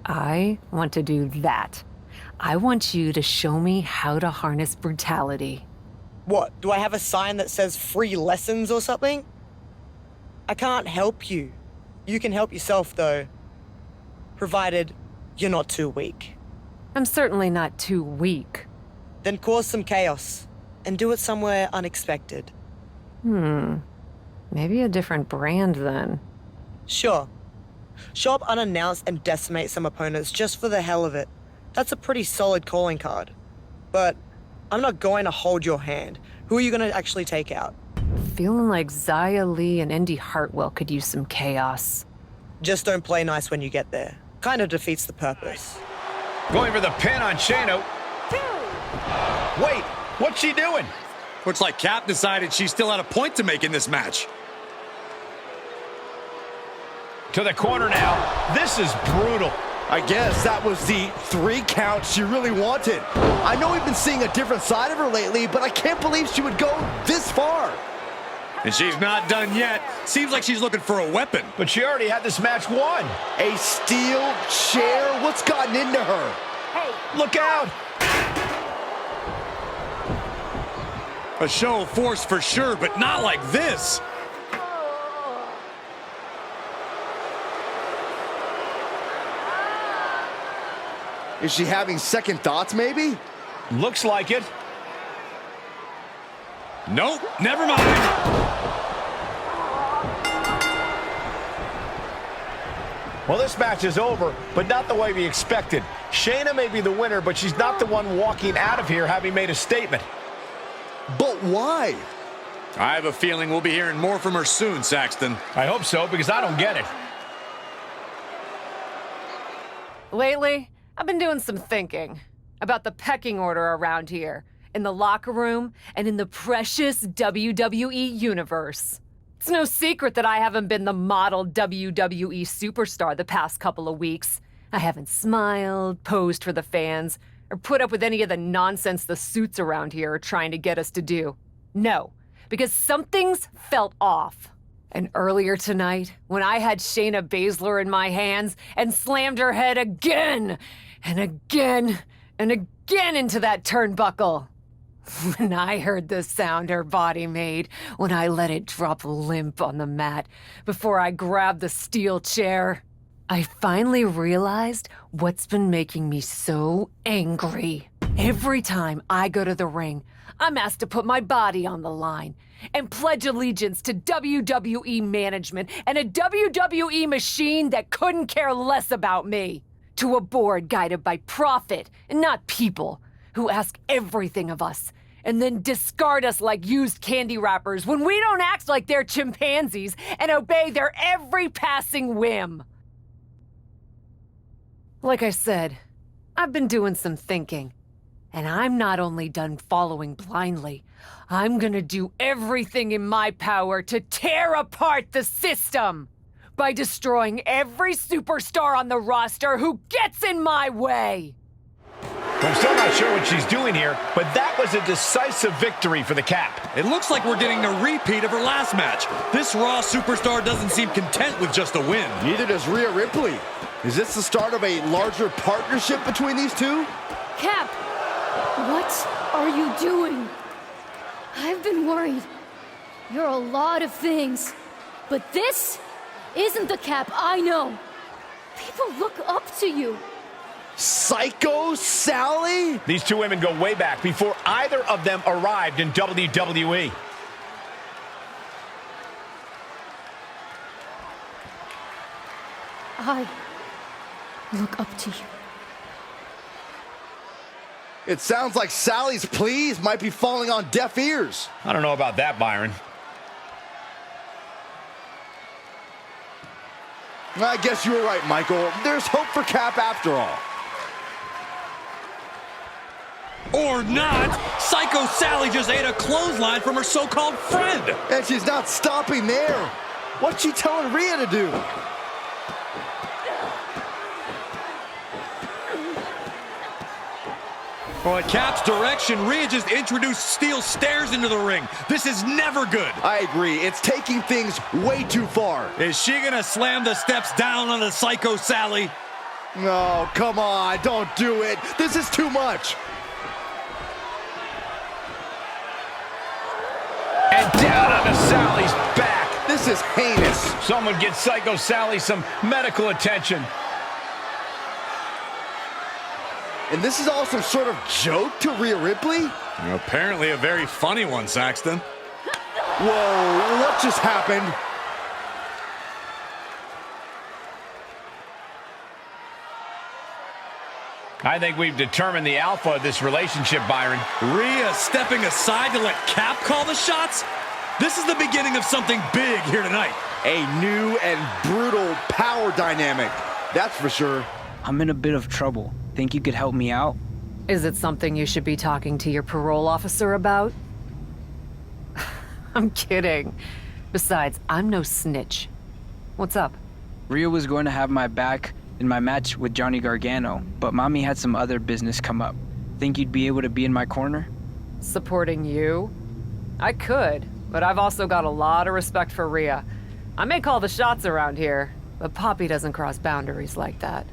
I want to do that. I want you to show me how to harness brutality. What, do I have a sign that says free lessons or something? I can't help you. You can help yourself, though. Provided you're not too weak. I'm certainly not too weak. Then cause some chaos, and do it somewhere unexpected. Maybe a different brand, then. Sure. Show up unannounced and decimate some opponents just for the hell of it. That's a pretty solid calling card. But I'm not going to hold your hand. Who are you going to actually take out? Feeling like Zia Lee and Indy Hartwell could use some chaos. Just don't play nice when you get there. Kind of defeats the purpose. Going for the pin on Shayna. Wait, what's she doing? Looks like Cap decided she still had a point to make in this match. To the corner now. This is brutal. I guess that was the 3 count she really wanted. I know we've been seeing a different side of her lately, but I can't believe she would go this far. And she's not done yet. Seems like she's looking for a weapon. But she already had this match won. A steel chair? What's gotten into her? Hey, look out! A show of force for sure, but not like this. Is she having second thoughts, maybe? Looks like it. Nope, never mind. Well, this match is over, but not the way we expected. Shayna may be the winner, but she's not the one walking out of here having made a statement. But why? I have a feeling we'll be hearing more from her soon, Saxton. I hope so, because I don't get it. Lately, I've been doing some thinking about the pecking order around here, in the locker room, and in the precious WWE universe. It's no secret that I haven't been the model WWE superstar the past couple of weeks. I haven't smiled, posed for the fans, or put up with any of the nonsense the suits around here are trying to get us to do. No, because something's felt off. And earlier tonight, when I had Shayna Baszler in my hands and slammed her head again and again and again into that turnbuckle, when I heard the sound her body made when I let it drop limp on the mat before I grabbed the steel chair, I finally realized what's been making me so angry. Every time I go to the ring, I'm asked to put my body on the line and pledge allegiance to WWE management and a WWE machine that couldn't care less about me. To a board guided by profit and not people, who ask everything of us and then discard us like used candy wrappers when we don't act like they're chimpanzees and obey their every passing whim. Like I said, I've been doing some thinking. And I'm not only done following blindly, I'm gonna do everything in my power to tear apart the system by destroying every superstar on the roster who gets in my way. I'm still not sure what she's doing here, but that was a decisive victory for the Cap. It looks like we're getting a repeat of her last match. This Raw superstar doesn't seem content with just a win. Neither does Rhea Ripley. Is this the start of a larger partnership between these two? Cap, what are you doing? I've been worried. You're a lot of things, but this isn't the Cap I know. People look up to you. Psycho Sally? These two women go way back before either of them arrived in WWE. I look up to you. It sounds like Sally's pleas might be falling on deaf ears. I don't know about that, Byron. I guess you were right, Michael. There's hope for Cap after all. Or not! Psycho Sally just ate a clothesline from her so-called friend! And she's not stopping there. What's she telling Rhea to do? Well, at Cap's direction, Rhea just introduced steel stairs into the ring. This is never good. I agree. It's taking things way too far. Is she gonna slam the steps down on the Psycho Sally? No, come on, don't do it. This is too much. And down onto Sally's back. This is heinous. Someone get Psycho Sally some medical attention. And this is all some sort of joke to Rhea Ripley? Apparently a very funny one, Saxton. Whoa, what just happened? I think we've determined the alpha of this relationship, Byron. Rhea stepping aside to let Cap call the shots? This is the beginning of something big here tonight. A new and brutal power dynamic, that's for sure. I'm in a bit of trouble. Think you could help me out? Is it something you should be talking to your parole officer about? I'm kidding. Besides, I'm no snitch. What's up? Rhea was going to have my back in my match with Johnny Gargano, but Mommy had some other business come up. Think you'd be able to be in my corner? Supporting you? I could, but I've also got a lot of respect for Rhea. I may call the shots around here, but Poppy doesn't cross boundaries like that.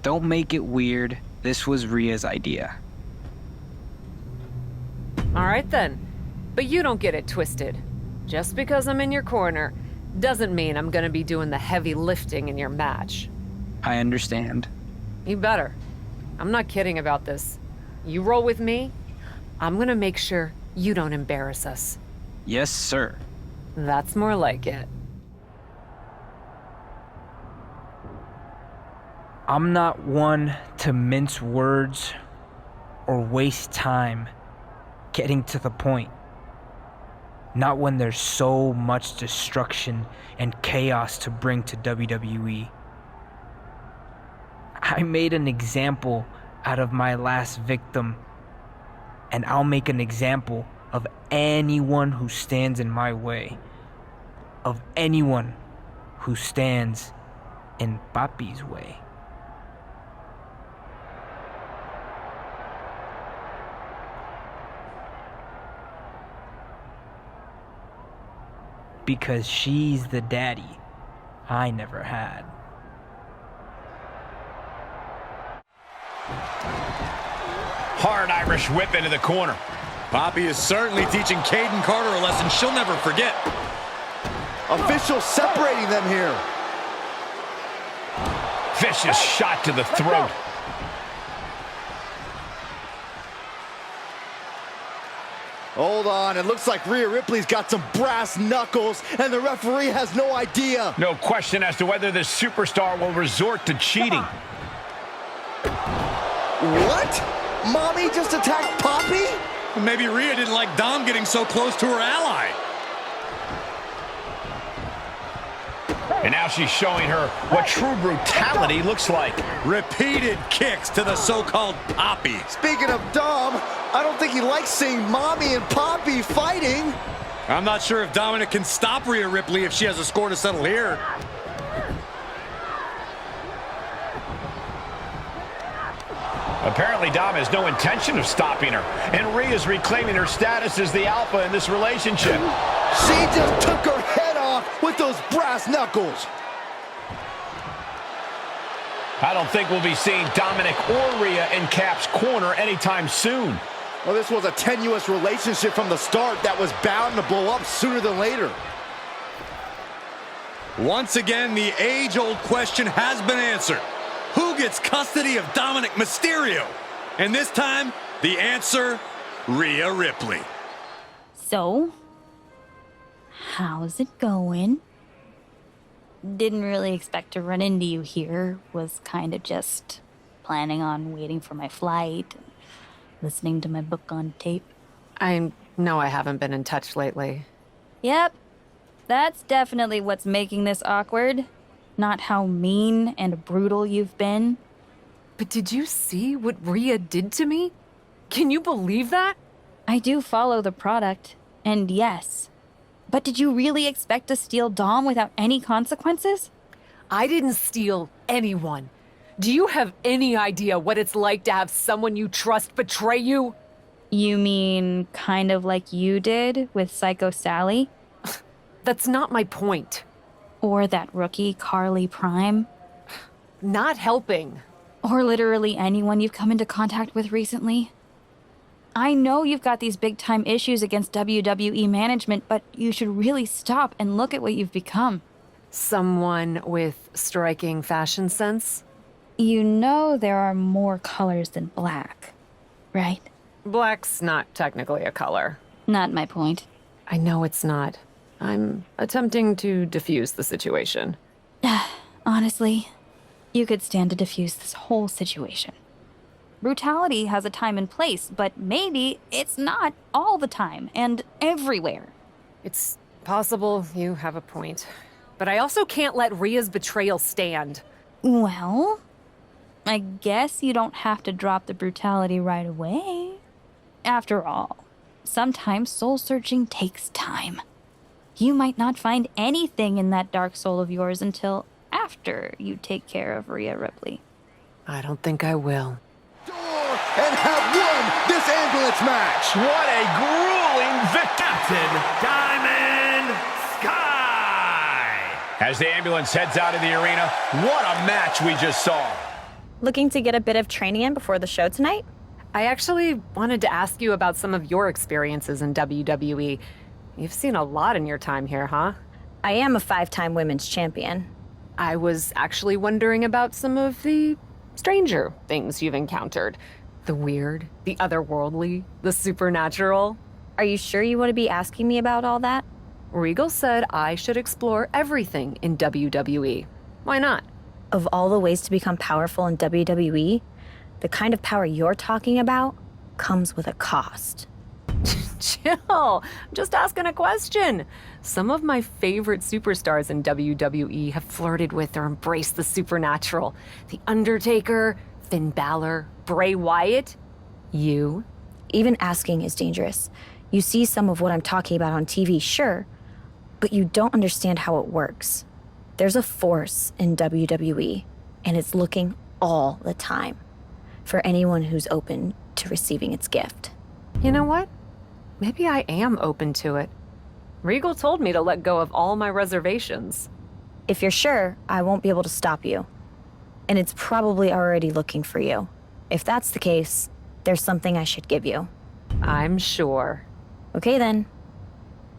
Don't make it weird. This was Rhea's idea. All right then, but you don't get it twisted. Just because I'm in your corner doesn't mean I'm gonna be doing the heavy lifting in your match. I understand. You better. I'm not kidding about this. You roll with me, I'm gonna make sure you don't embarrass us. Yes, sir. That's more like it. I'm not one to mince words or waste time getting to the point. Not when there's so much destruction and chaos to bring to WWE. I made an example out of my last victim, and I'll make an example of anyone who stands in my way. Of anyone who stands in Papi's way. Because she's the daddy I never had. Hard Irish whip into the corner. Papi is certainly teaching Caden Carter a lesson she'll never forget. Officials separating them here. Vicious shot to the throat. Hold on, it looks like Rhea Ripley's got some brass knuckles, and the referee has no idea. No question as to whether this superstar will resort to cheating. What? Mommy just attacked Papi? Maybe Rhea didn't like Dom getting so close to her ally. And now she's showing her what true brutality looks like. Repeated kicks to the so-called Papi. Speaking of Dom, I don't think he likes seeing Mommy and Papi fighting. I'm not sure if Dominik can stop Rhea Ripley if she has a score to settle here. Apparently Dom has no intention of stopping her, and Rhea's reclaiming her status as the alpha in this relationship. She just took her head off with those brass knuckles. I don't think we'll be seeing Dominik or Rhea in Cap's corner anytime soon. Well, this was a tenuous relationship from the start that was bound to blow up sooner than later. Once again, the age-old question has been answered. Who gets custody of Dominik Mysterio? And this time, the answer, Rhea Ripley. So, how's it going? Didn't really expect to run into you here. Was kind of just planning on waiting for my flight, listening to my book on tape. I know I haven't been in touch lately. Yep, that's definitely what's making this awkward. Not how mean and brutal you've been. But did you see what Rhea did to me? Can you believe that? I do follow the product, and yes. But did you really expect to steal Dom without any consequences? I didn't steal anyone. Do you have any idea what it's like to have someone you trust betray you? You mean kind of like you did with Psycho Sally? That's not my point. Or that rookie Carly Prime? Not helping. Or literally anyone you've come into contact with recently? I know you've got these big-time issues against WWE management, but you should really stop and look at what you've become. Someone with striking fashion sense? You know there are more colors than black, right? Black's not technically a color. Not my point. I know it's not. I'm attempting to diffuse the situation. Honestly, you could stand to diffuse this whole situation. Brutality has a time and place, but maybe it's not all the time and everywhere. It's possible you have a point. But I also can't let Rhea's betrayal stand. Well, I guess you don't have to drop the brutality right away. After all, sometimes soul-searching takes time. You might not find anything in that dark soul of yours until after you take care of Rhea Ripley. I don't think I will. And have won this ambulance match. What a grueling victory. Captain Diamond Sky! As the ambulance heads out of the arena, what a match we just saw. Looking to get a bit of training in before the show tonight? I actually wanted to ask you about some of your experiences in WWE. You've seen a lot in your time here, huh? I am a 5-time women's champion. I was actually wondering about some of the stranger things you've encountered. The weird, the otherworldly, the supernatural. Are you sure you want to be asking me about all that? Regal said I should explore everything in WWE. Why not? Of all the ways to become powerful in WWE, the kind of power you're talking about comes with a cost. Chill. I'm just asking a question. Some of my favorite superstars in WWE have flirted with or embraced the supernatural. The Undertaker, Finn Balor, Bray Wyatt. You? Even asking is dangerous. You see some of what I'm talking about on TV, sure, but you don't understand how it works. There's a force in WWE, and it's looking all the time for anyone who's open to receiving its gift. You know what? Maybe I am open to it. Regal told me to let go of all my reservations. If you're sure, I won't be able to stop you. And it's probably already looking for you. If that's the case, there's something I should give you. I'm sure. Okay then.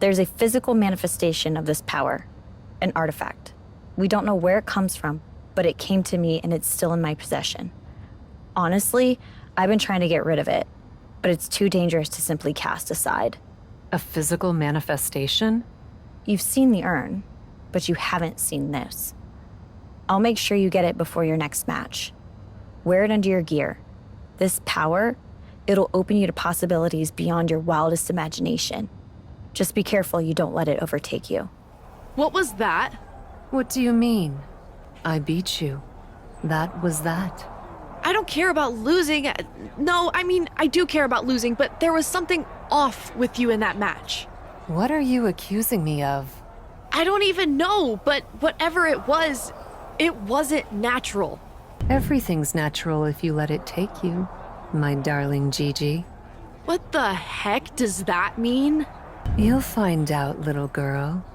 There's a physical manifestation of this power, an artifact. We don't know where it comes from, but it came to me and it's still in my possession. Honestly, I've been trying to get rid of it, but it's too dangerous to simply cast aside. A physical manifestation? You've seen the urn, but you haven't seen this. I'll make sure you get it before your next match. Wear it under your gear. This power, it'll open you to possibilities beyond your wildest imagination. Just be careful you don't let it overtake you. What was that? What do you mean? I beat you. That was that. I don't care about losing. No, I mean, I do care about losing, but there was something off with you in that match. What are you accusing me of? I don't even know, but whatever it wasn't natural. Everything's natural if you let it take you, my darling Gigi. What the heck does that mean? You'll find out, little girl.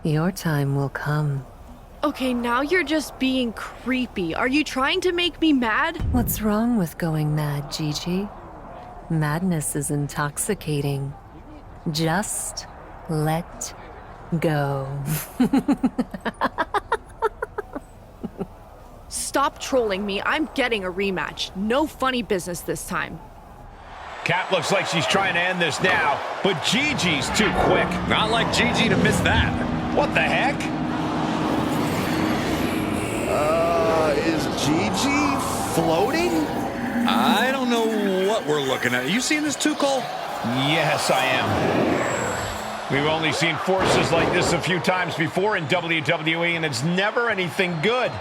Your time will come. Okay, now you're just being creepy. Are you trying to make me mad? What's wrong with going mad, Gigi? Madness is intoxicating. Just let go. Stop trolling me. I'm getting a rematch. No funny business this time. Kat looks like she's trying to end this now, but Gigi's too quick. Not like Gigi to miss that. What the heck? Is Gigi floating? I don't know what we're looking at. You seeing this too, Cole? Yes, I am. We've only seen forces like this a few times before in WWE, and it's never anything good.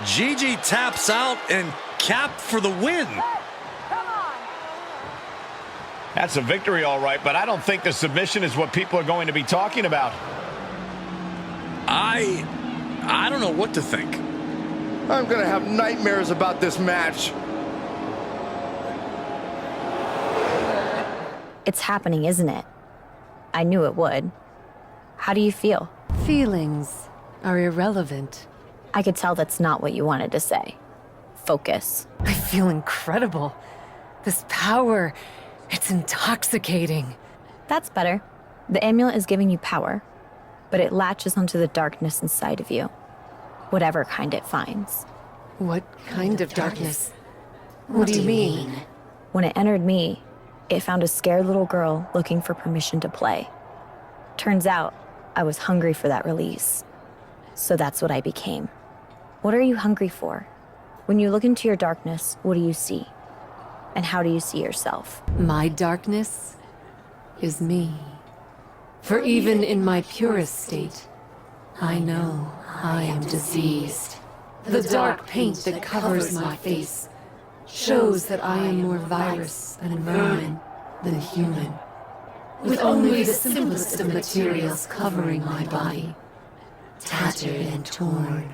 Gigi taps out and Cap for the win. That's a victory, all right, but I don't think the submission is what people are going to be talking about. I don't know what to think. I'm gonna have nightmares about this match. It's happening, isn't it? I knew it would. How do you feel? Feelings are irrelevant. I could tell that's not what you wanted to say. Focus. I feel incredible. This power, it's intoxicating. That's better. The amulet is giving you power, but it latches onto the darkness inside of you. Whatever kind it finds. What kind of darkness? What do you mean? When it entered me, it found a scared little girl looking for permission to play. Turns out, I was hungry for that release. So that's what I became. What are you hungry for? When you look into your darkness, what do you see? And how do you see yourself? My darkness is me. For even in my purest state, I know I am diseased. The dark paint that covers my face shows that I am more virus and vermin than human. With only the simplest of materials covering my body, tattered and torn.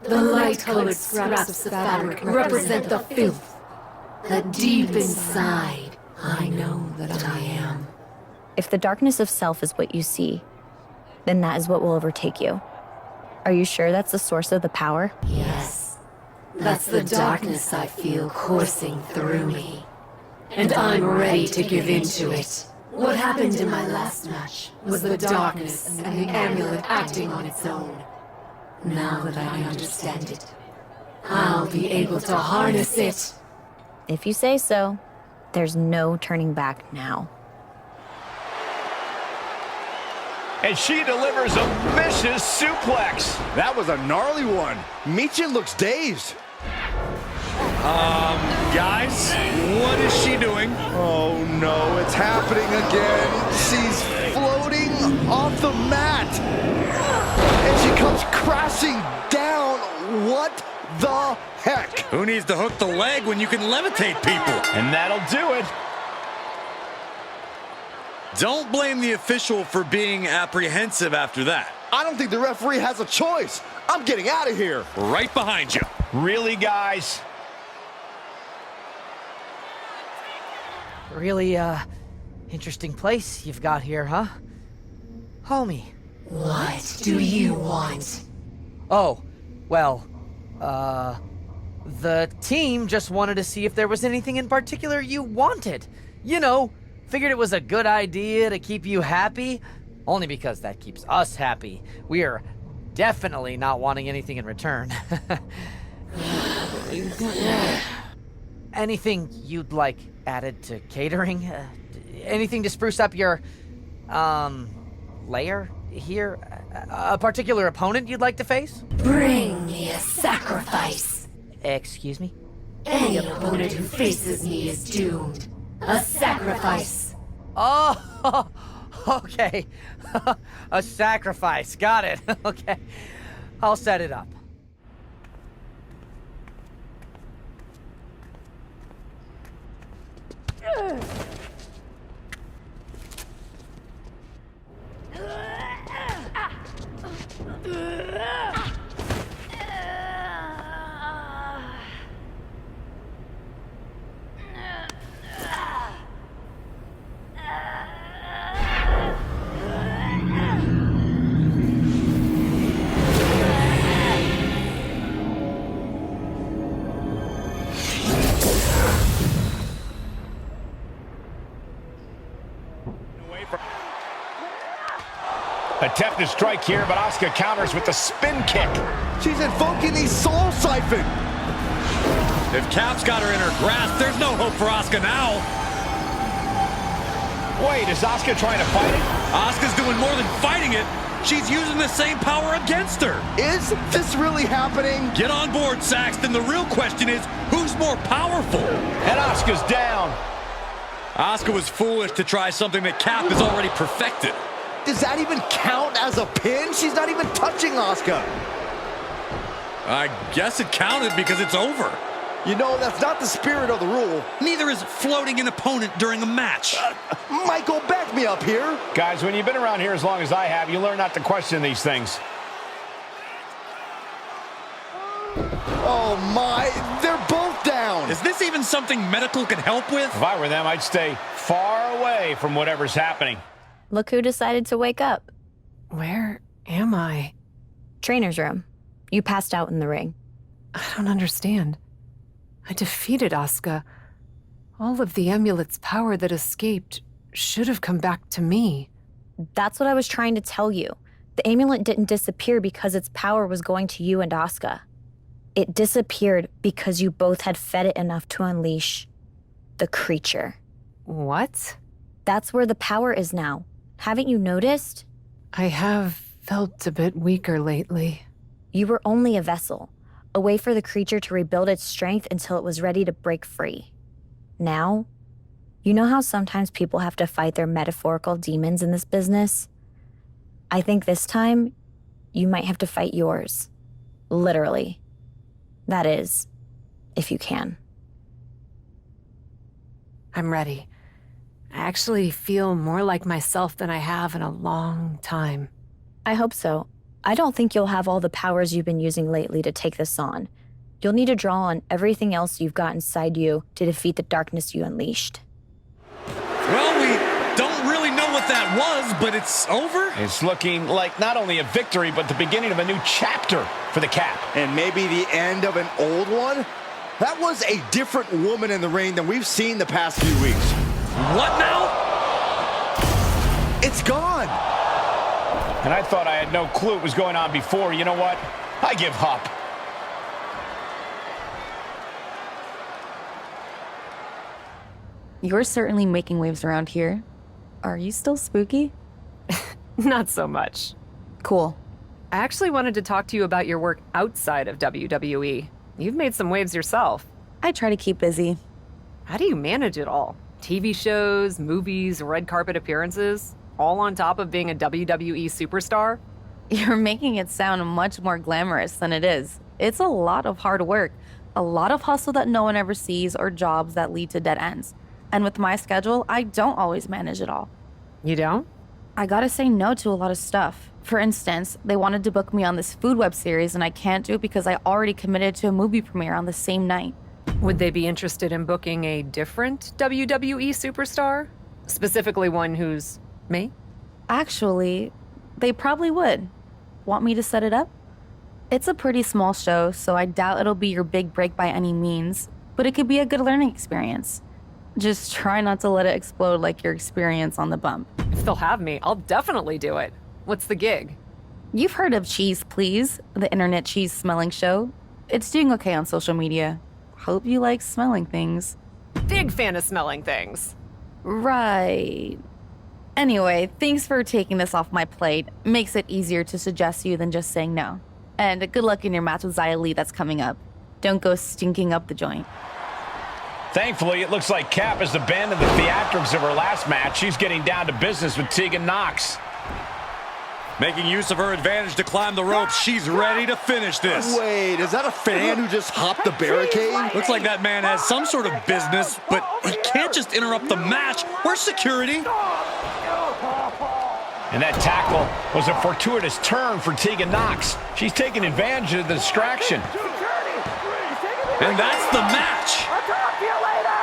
The light-colored scraps of fabric represent the filth that deep inside I know that I am. If the darkness of self is what you see, then that is what will overtake you. Are you sure that's the source of the power? Yes. That's the darkness I feel coursing through me. And I'm ready to give in to it. What happened in my last match was the darkness and the amulet acting on its own. Now that I understand it, I'll be able to harness it. If you say so, there's no turning back now. And she delivers a vicious suplex. That was a gnarly one. Michin looks dazed. Guys, what is she doing? Oh no, it's happening again. She's floating off the mat. And she comes crashing down. What the heck? Who needs to hook the leg when you can levitate people? And that'll do it. Don't blame the official for being apprehensive after that. I don't think the referee has a choice. I'm getting out of here. Right behind you. Really, guys? Really, interesting place you've got here, huh? Homie. What do you want? Oh, well, the team just wanted to see if there was anything in particular you wanted. You know, figured it was a good idea to keep you happy, only because that keeps us happy. We are definitely not wanting anything in return. Anything you'd like added to catering? Anything to spruce up your, lair here? A particular opponent you'd like to face? Bring me a sacrifice. Excuse me? Any opponent who faces me is doomed. A sacrifice. Oh, okay. A sacrifice. Got it. Okay. I'll set it up. Attempt to strike here, but Asuka counters with the spin kick. She's invoking the Soul Siphon. If Cap's got her in her grasp, there's no hope for Asuka now. Wait, is Asuka trying to fight it? Asuka's doing more than fighting it. She's using the same power against her. Is this really happening? Get on board, Saxton. The real question is, who's more powerful? And Asuka's down. Asuka was foolish to try something that Cap has already perfected. Does that even count as a pin? She's not even touching Asuka. I guess it counted because it's over. You know, that's not the spirit of the rule. Neither is floating an opponent during a match. Michael, back me up here. Guys, when you've been around here as long as I have, you learn not to question these things. Oh my, they're both down. Is this even something medical can help with? If I were them, I'd stay far away from whatever's happening. Look who decided to wake up. Where am I? Trainer's room. You passed out in the ring. I don't understand. I defeated Asuka. All of the amulet's power that escaped should have come back to me. That's what I was trying to tell you. The amulet didn't disappear because its power was going to you and Asuka. It disappeared because you both had fed it enough to unleash the creature. What? That's where the power is now. Haven't you noticed? I have felt a bit weaker lately. You were only a vessel, a way for the creature to rebuild its strength until it was ready to break free. Now, you know how sometimes people have to fight their metaphorical demons in this business? I think this time, you might have to fight yours. Literally. That is, if you can. I'm ready. I actually feel more like myself than I have in a long time. I hope so. I don't think you'll have all the powers you've been using lately to take this on. You'll need to draw on everything else you've got inside you to defeat the darkness you unleashed. Well, we don't really know what that was, but it's over? It's looking like not only a victory, but the beginning of a new chapter for the Cap. And maybe the end of an old one? That was a different woman in the ring than we've seen the past few weeks. What now? It's gone. And I thought I had no clue what was going on before. You know what? I give up. You're certainly making waves around here. Are you still spooky? Not so much. Cool. I actually wanted to talk to you about your work outside of WWE. You've made some waves yourself. I try to keep busy. How do you manage it all? TV shows, movies, red carpet appearances, all on top of being a WWE superstar? You're making it sound much more glamorous than it is. It's a lot of hard work, a lot of hustle that no one ever sees, or jobs that lead to dead ends. And with my schedule, I don't always manage it all. You don't? I gotta say no to a lot of stuff. For instance, they wanted to book me on this food web series, and I can't do it because I already committed to a movie premiere on the same night. Would they be interested in booking a different WWE superstar? Specifically one who's me? Actually, they probably would. Want me to set it up? It's a pretty small show, so I doubt it'll be your big break by any means, but it could be a good learning experience. Just try not to let it explode like your experience on the bump. If they'll have me, I'll definitely do it. What's the gig? You've heard of Cheese Please, the internet cheese smelling show. It's doing okay on social media. Hope you like smelling things. Big fan of smelling things. Right. Anyway, thanks for taking this off my plate. Makes it easier to suggest you than just saying no. And good luck in your match with Xia Li that's coming up. Don't go stinking up the joint. Thankfully, it looks like Cap has abandoned the theatrics of her last match. She's getting down to business with Tegan Nox. Making use of her advantage to climb the ropes. She's ready to finish this. Wait, is that a fan who just hopped the barricade? Looks like that man has some sort of business, but he can't just interrupt the match. Where's security? And that tackle was a fortuitous turn for Tegan Nox. She's taking advantage of the distraction. And that's the match.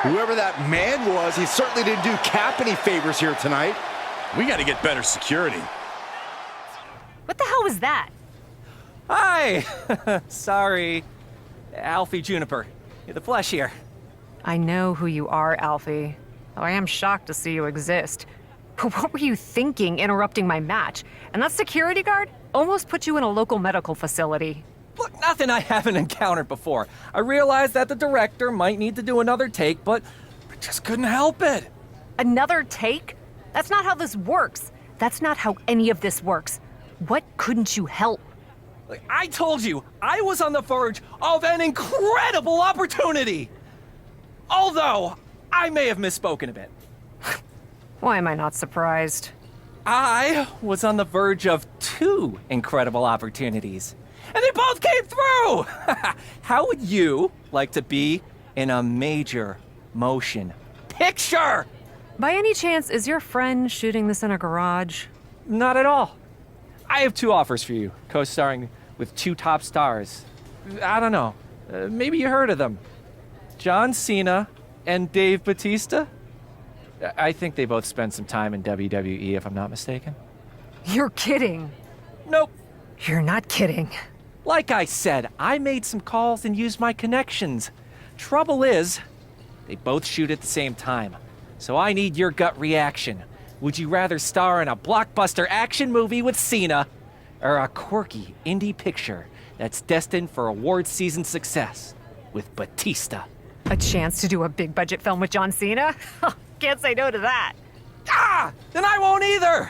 Whoever that man was, he certainly didn't do Cap any favors here tonight. We got to get better security. What the hell was that? Hi! Sorry. Alfie Juniper. The flesh here. I know who you are, Alfie. Though I am shocked to see you exist. But what were you thinking interrupting my match? And that security guard almost put you in a local medical facility. Look, nothing I haven't encountered before. I realized that the director might need to do another take, but I just couldn't help it. Another take? That's not how this works. That's not how any of this works. What couldn't you help? I told you, I was on the verge of an incredible opportunity. Although, I may have misspoken a bit. Why am I not surprised? I was on the verge of 2 incredible opportunities. And they both came through! How would you like to be in a major motion picture? By any chance, is your friend shooting this in a garage? Not at all. I have 2 offers for you, co-starring with 2 top stars. I don't know. Maybe you heard of them. John Cena and Dave Bautista? I think they both spent some time in WWE, if I'm not mistaken. You're kidding. Nope. You're not kidding. Like I said, I made some calls and used my connections. Trouble is, they both shoot at the same time. So I need your gut reaction. Would you rather star in a blockbuster action movie with Cena, or a quirky indie picture that's destined for award season success with Batista? A chance to do a big budget film with John Cena? Can't say no to that. Ah! Then I won't either!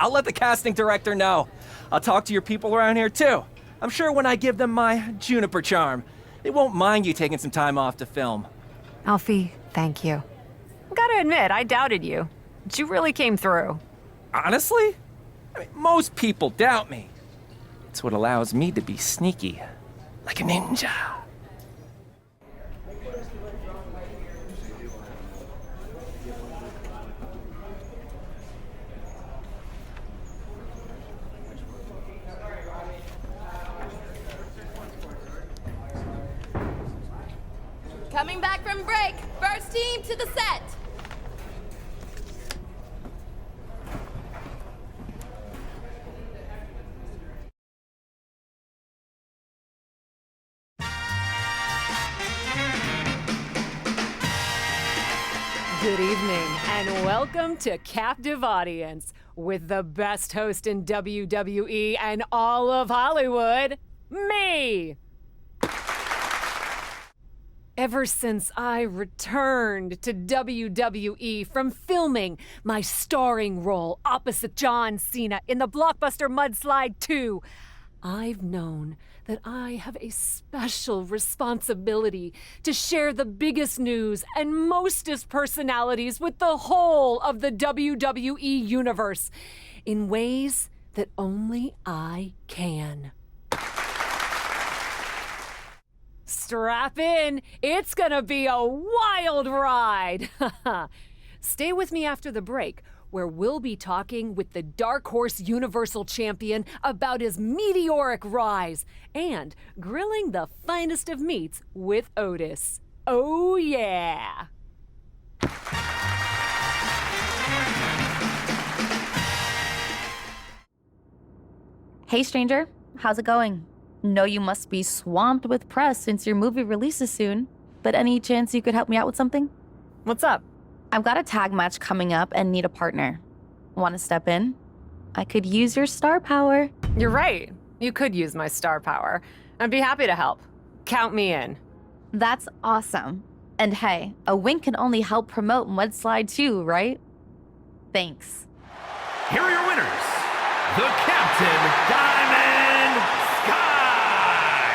I'll let the casting director know. I'll talk to your people around here too. I'm sure when I give them my Juniper charm, they won't mind you taking some time off to film. Alfie, thank you. Gotta admit, I doubted you. But you really came through. Honestly? I mean, most people doubt me. It's what allows me to be sneaky, like a ninja. Coming back from break, first team to the set. Good evening, and welcome to Captive Audience with the best host in WWE and all of Hollywood, me! Ever since I returned to WWE from filming my starring role opposite John Cena in the blockbuster Mudslide 2, I've known that I have a special responsibility to share the biggest news and mostest personalities with the whole of the WWE universe in ways that only I can. Strap in, it's gonna be a wild ride. Stay with me after the break, where we'll be talking with the Dark Horse Universal Champion about his meteoric rise and grilling the finest of meats with Otis. Oh yeah! Hey, stranger. How's it going? Know you must be swamped with press since your movie releases soon, but any chance you could help me out with something? What's up? I've got a tag match coming up and need a partner. Want to step in? I could use your star power. You're right. You could use my star power. I'd be happy to help. Count me in. That's awesome. And hey, a win can only help promote Mudslide 2, right? Thanks. Here are your winners, the Captain Diamond Sky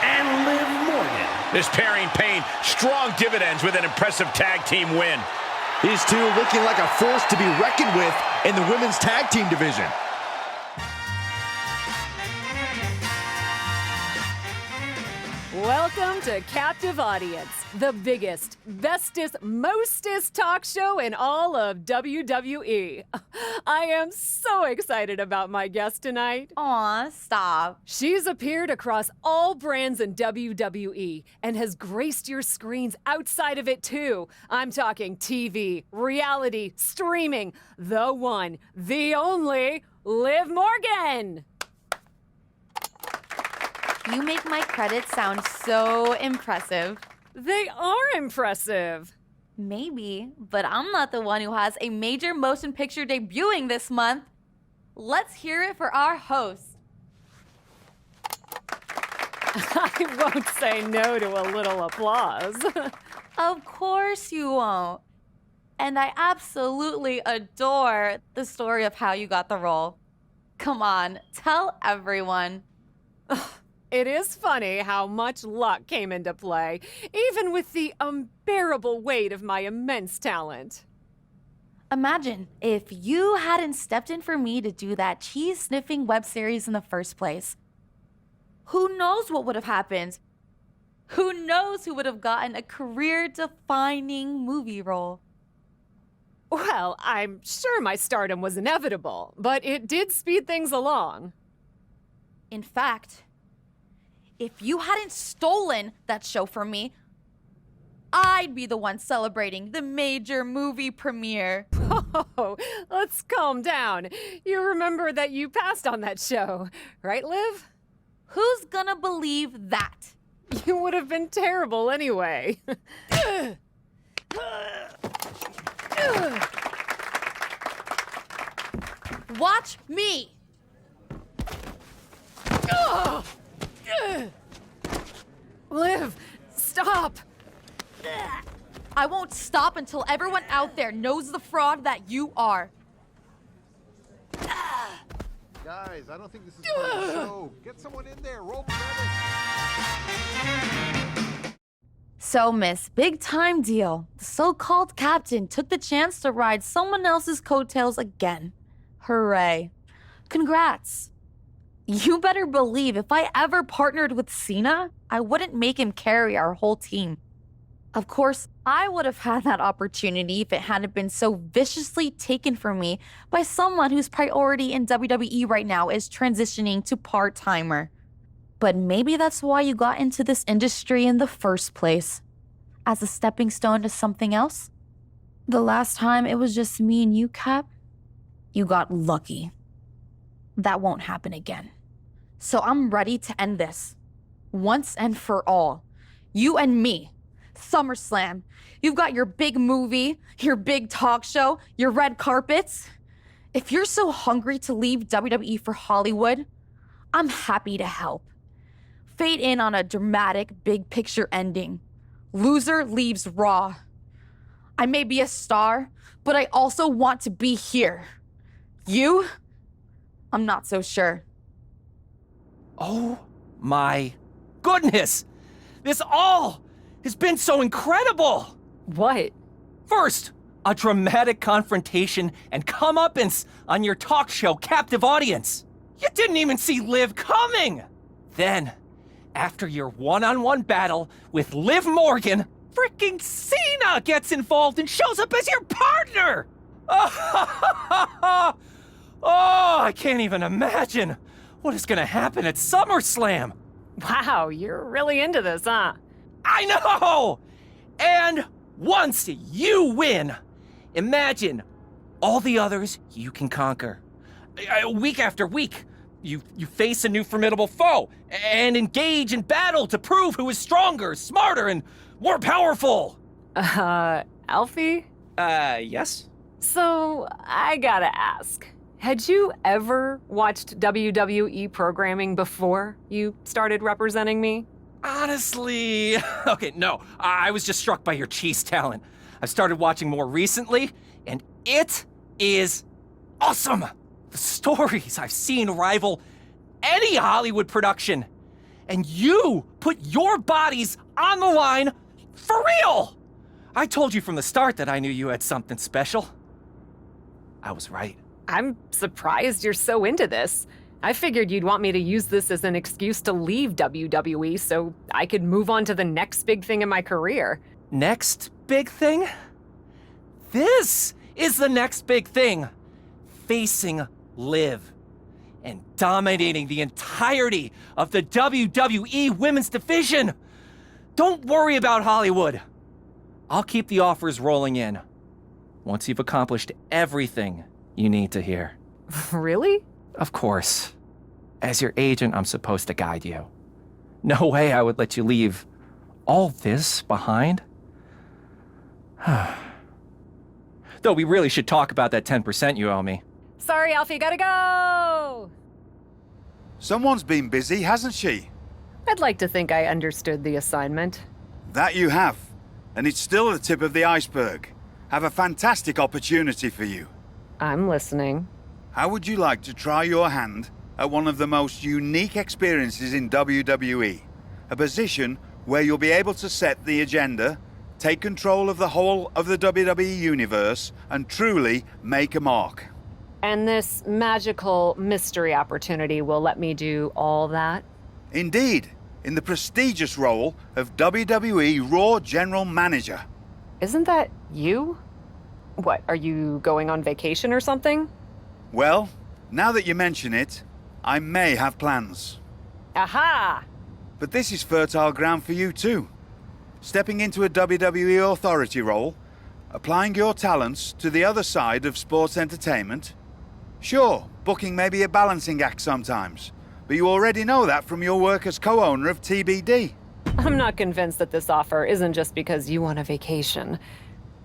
and Liv Morgan. This pairing paying strong dividends with an impressive tag team win. These two looking like a force to be reckoned with in the women's tag team division. Welcome to Captive Audience, the biggest, bestest, mostest talk show in all of WWE. I am so excited about my guest tonight. Aw, stop. She's appeared across all brands in WWE and has graced your screens outside of it too. I'm talking TV, reality, streaming, the one, the only, Liv Morgan. You make my credits sound so impressive. They are impressive. Maybe, but I'm not the one who has a major motion picture debuting this month. Let's hear it for our host. I won't say no to a little applause. Of course you won't. And I absolutely adore the story of how you got the role. Come on, tell everyone. It is funny how much luck came into play, even with the unbearable weight of my immense talent. Imagine if you hadn't stepped in for me to do that cheese-sniffing web series in the first place. Who knows what would have happened? Who knows who would have gotten a career-defining movie role? Well, I'm sure my stardom was inevitable, but it did speed things along. In fact, if you hadn't stolen that show from me, I'd be the one celebrating the major movie premiere. Oh, let's calm down. You remember that you passed on that show, right, Liv? Who's gonna believe that? You would have been terrible anyway. Watch me! Liv, stop! I won't stop until everyone out there knows the fraud that you are. Guys, I don't think this is part of the show. Get someone in there. Roll credits. So, miss, big time deal. The so-called captain took the chance to ride someone else's coattails again. Hooray. Congrats. You better believe if I ever partnered with Cena, I wouldn't make him carry our whole team. Of course, I would have had that opportunity if it hadn't been so viciously taken from me by someone whose priority in WWE right now is transitioning to part-timer. But maybe that's why you got into this industry in the first place. As a stepping stone to something else? The last time it was just me and you, Cap, you got lucky. That won't happen again. So I'm ready to end this. Once and for all. You and me. SummerSlam. You've got your big movie, your big talk show, your red carpets. If you're so hungry to leave WWE for Hollywood, I'm happy to help. Fade in on a dramatic big picture ending. Loser leaves Raw. I may be a star, but I also want to be here. You? I'm not so sure. Oh my goodness! This all has been so incredible! What? First, a dramatic confrontation and comeuppance on your talk show captive audience. You didn't even see Liv coming! Then, after your one-on-one battle with Liv Morgan, freaking Cena gets involved and shows up as your partner! Oh, I can't even imagine what is gonna happen at SummerSlam! Wow, you're really into this, huh? I know! And once you win, imagine all the others you can conquer. Week after week, you face a new formidable foe and engage in battle to prove who is stronger, smarter, and more powerful. Alfie? Yes? So, I gotta ask, had you ever watched WWE programming before you started representing me? Honestly, okay, no. I was just struck by your cheese talent. I've started watching more recently, and it is awesome. The stories I've seen rival any Hollywood production. And you put your bodies on the line for real. I told you from the start that I knew you had something special. I was right. I'm surprised you're so into this. I figured you'd want me to use this as an excuse to leave WWE so I could move on to the next big thing in my career. Next big thing? This is the next big thing. Facing Liv and dominating the entirety of the WWE Women's Division. Don't worry about Hollywood. I'll keep the offers rolling in once you've accomplished everything you need to hear. Really? Of course. As your agent, I'm supposed to guide you. No way I would let you leave all this behind. Though we really should talk about that 10% you owe me. Sorry, Alfie, gotta go! Someone's been busy, hasn't she? I'd like to think I understood the assignment. That you have. And it's still the tip of the iceberg. Have a fantastic opportunity for you. I'm listening. How would you like to try your hand at one of the most unique experiences in WWE? A position where you'll be able to set the agenda, take control of the whole of the WWE universe, and truly make a mark. And this magical mystery opportunity will let me do all that? Indeed, in the prestigious role of WWE Raw General Manager. Isn't that you? What, are you going on vacation or something? Well, now that you mention it, I may have plans. Aha! But this is fertile ground for you too. Stepping into a WWE authority role, applying your talents to the other side of sports entertainment. Sure, booking may be a balancing act sometimes, but you already know that from your work as co-owner of TBD. I'm not convinced that this offer isn't just because you want a vacation.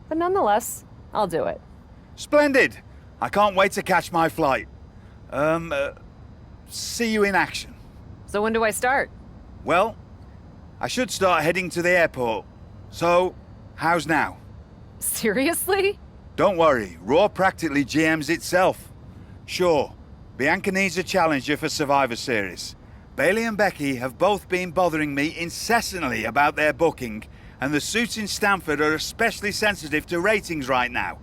But nonetheless, I'll do it. Splendid! I can't wait to catch my flight. See you in action. So when do I start? Well, I should start heading to the airport. So, how's now? Seriously? Don't worry, Raw practically GMs itself. Sure, Bianca needs a challenger for Survivor Series. Bayley and Becky have both been bothering me incessantly about their booking, and the suits in Stamford are especially sensitive to ratings right now.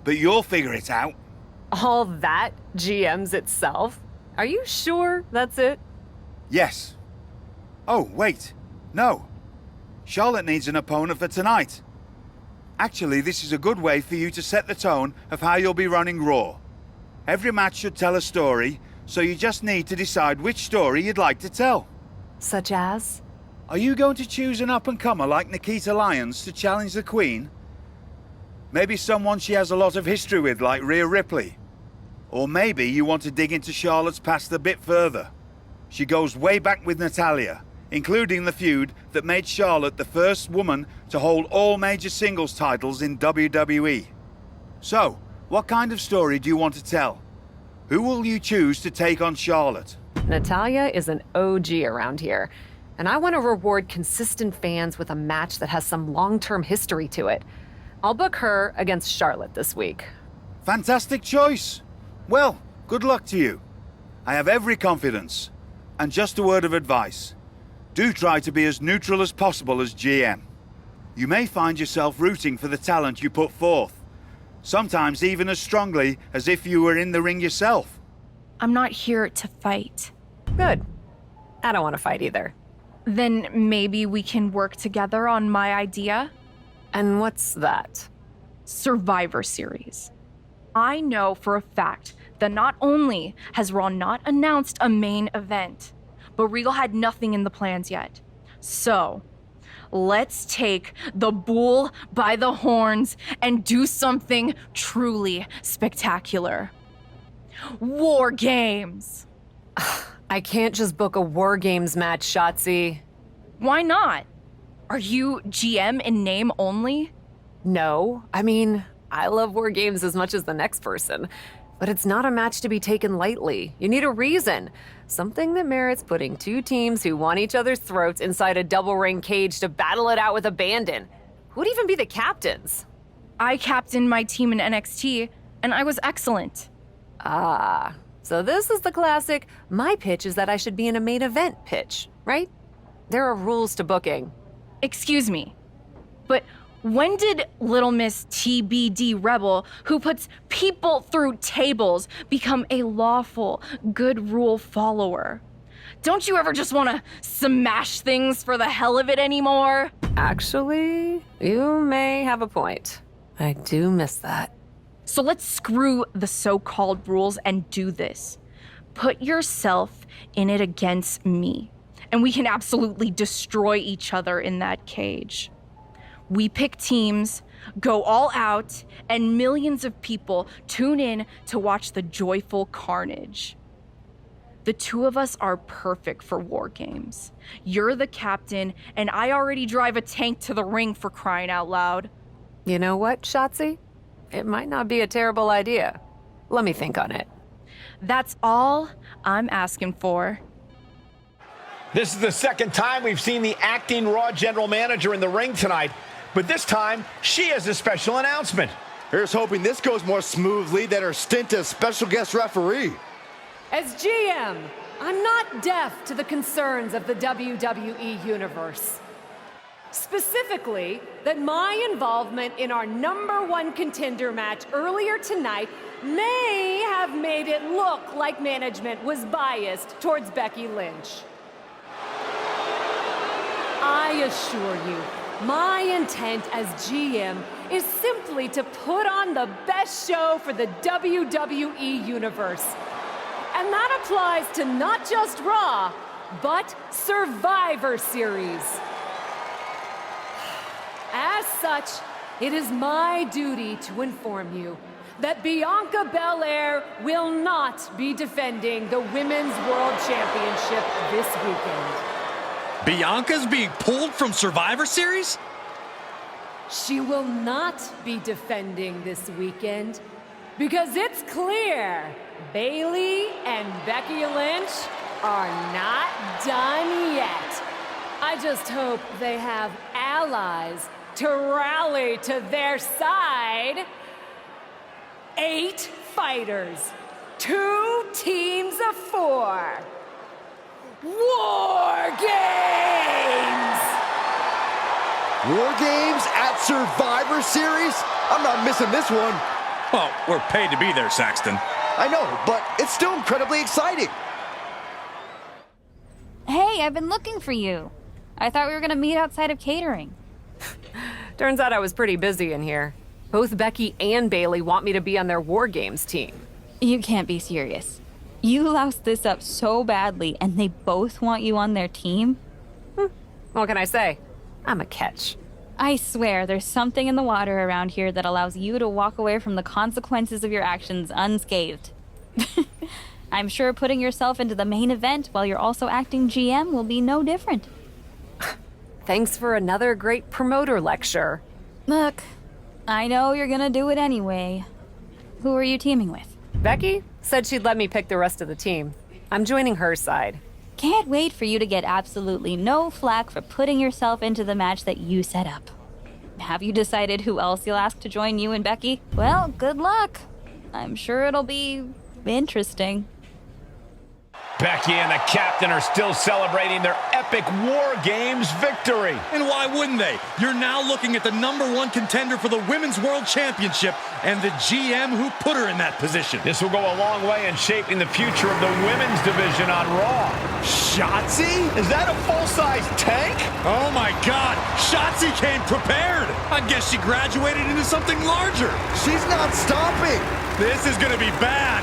But you'll figure it out. All that GMs itself? Are you sure that's it? Yes. Oh, wait. No. Charlotte needs an opponent for tonight. Actually, this is a good way for you to set the tone of how you'll be running Raw. Every match should tell a story, so you just need to decide which story you'd like to tell. Such as? Are you going to choose an up-and-comer like Nikita Lyons to challenge the Queen? Maybe someone she has a lot of history with like Rhea Ripley. Or maybe you want to dig into Charlotte's past a bit further. She goes way back with Natalya, including the feud that made Charlotte the first woman to hold all major singles titles in WWE. So, what kind of story do you want to tell? Who will you choose to take on Charlotte? Natalya is an OG around here, and I want to reward consistent fans with a match that has some long-term history to it. I'll book her against Charlotte this week. Fantastic choice. Well, good luck to you. I have every confidence. And just a word of advice. Do try to be as neutral as possible as GM. You may find yourself rooting for the talent you put forth. Sometimes even as strongly as if you were in the ring yourself. I'm not here to fight. Good. I don't want to fight either. Then maybe we can work together on my idea? And what's that? Survivor Series. I know for a fact that not only has Raw not announced a main event, but Regal had nothing in the plans yet. So, let's take the bull by the horns and do something truly spectacular. War Games! I can't just book a War Games match, Shotzi. Why not? Are you GM in name only? No. I mean, I love War Games as much as the next person. But it's not a match to be taken lightly. You need a reason. Something that merits putting two teams who want each other's throats inside a double ring cage to battle it out with abandon. Who'd even be the captains? I captained my team in NXT, and I was excellent. Ah, so this is the classic, my pitch is that I should be in a main event pitch, right? There are rules to booking. Excuse me, but when did Little Miss TBD Rebel, who puts people through tables, become a lawful, good rule follower? Don't you ever just want to smash things for the hell of it anymore? Actually, you may have a point. I do miss that. So let's screw the so-called rules and do this. Put yourself in it against me, and we can absolutely destroy each other in that cage. We pick teams, go all out, and millions of people tune in to watch the joyful carnage. The two of us are perfect for War Games. You're the captain, and I already drive a tank to the ring, for crying out loud. You know what, Shotzi? It might not be a terrible idea. Let me think on it. That's all I'm asking for. This is the second time we've seen the acting Raw general manager in the ring tonight, but this time she has a special announcement. Here's hoping this goes more smoothly than her stint as special guest referee. As GM, I'm not deaf to the concerns of the WWE Universe. Specifically, that my involvement in our #1 contender match earlier tonight may have made it look like management was biased towards Becky Lynch. I assure you, my intent as GM is simply to put on the best show for the WWE Universe. And that applies to not just Raw, but Survivor Series. As such, it is my duty to inform you that Bianca Belair will not be defending the Women's World Championship this weekend. Bianca's being pulled from Survivor Series? She will not be defending this weekend because it's clear Bayley and Becky Lynch are not done yet. I just hope they have allies to rally to their side. 8 fighters, 2 teams of 4. War Games! War Games at Survivor Series? I'm not missing this one. Oh, we're paid to be there, Saxton. I know, but it's still incredibly exciting. Hey, I've been looking for you. I thought we were gonna meet outside of catering. Turns out I was pretty busy in here. Both Becky and Bayley want me to be on their War Games team. You can't be serious. You loused this up so badly, and they both want you on their team? What can I say? I'm a catch. I swear, there's something in the water around here that allows you to walk away from the consequences of your actions unscathed. I'm sure putting yourself into the main event while you're also acting GM will be no different. Thanks for another great promoter lecture. Look, I know you're gonna do it anyway. Who are you teaming with? Becky said she'd let me pick the rest of the team. I'm joining her side. Can't wait for you to get absolutely no flack for putting yourself into the match that you set up. Have you decided who else you'll ask to join you and Becky? Well, good luck. I'm sure it'll be interesting. Becky and the captain are still celebrating their epic War Games victory. And why wouldn't they? You're now looking at the #1 contender for the Women's World Championship and the GM who put her in that position. This will go a long way in shaping the future of the women's division on Raw. Shotzi? Is that a full-size tank? Oh my God, Shotzi came prepared. I guess she graduated into something larger. She's not stopping. This is gonna be bad.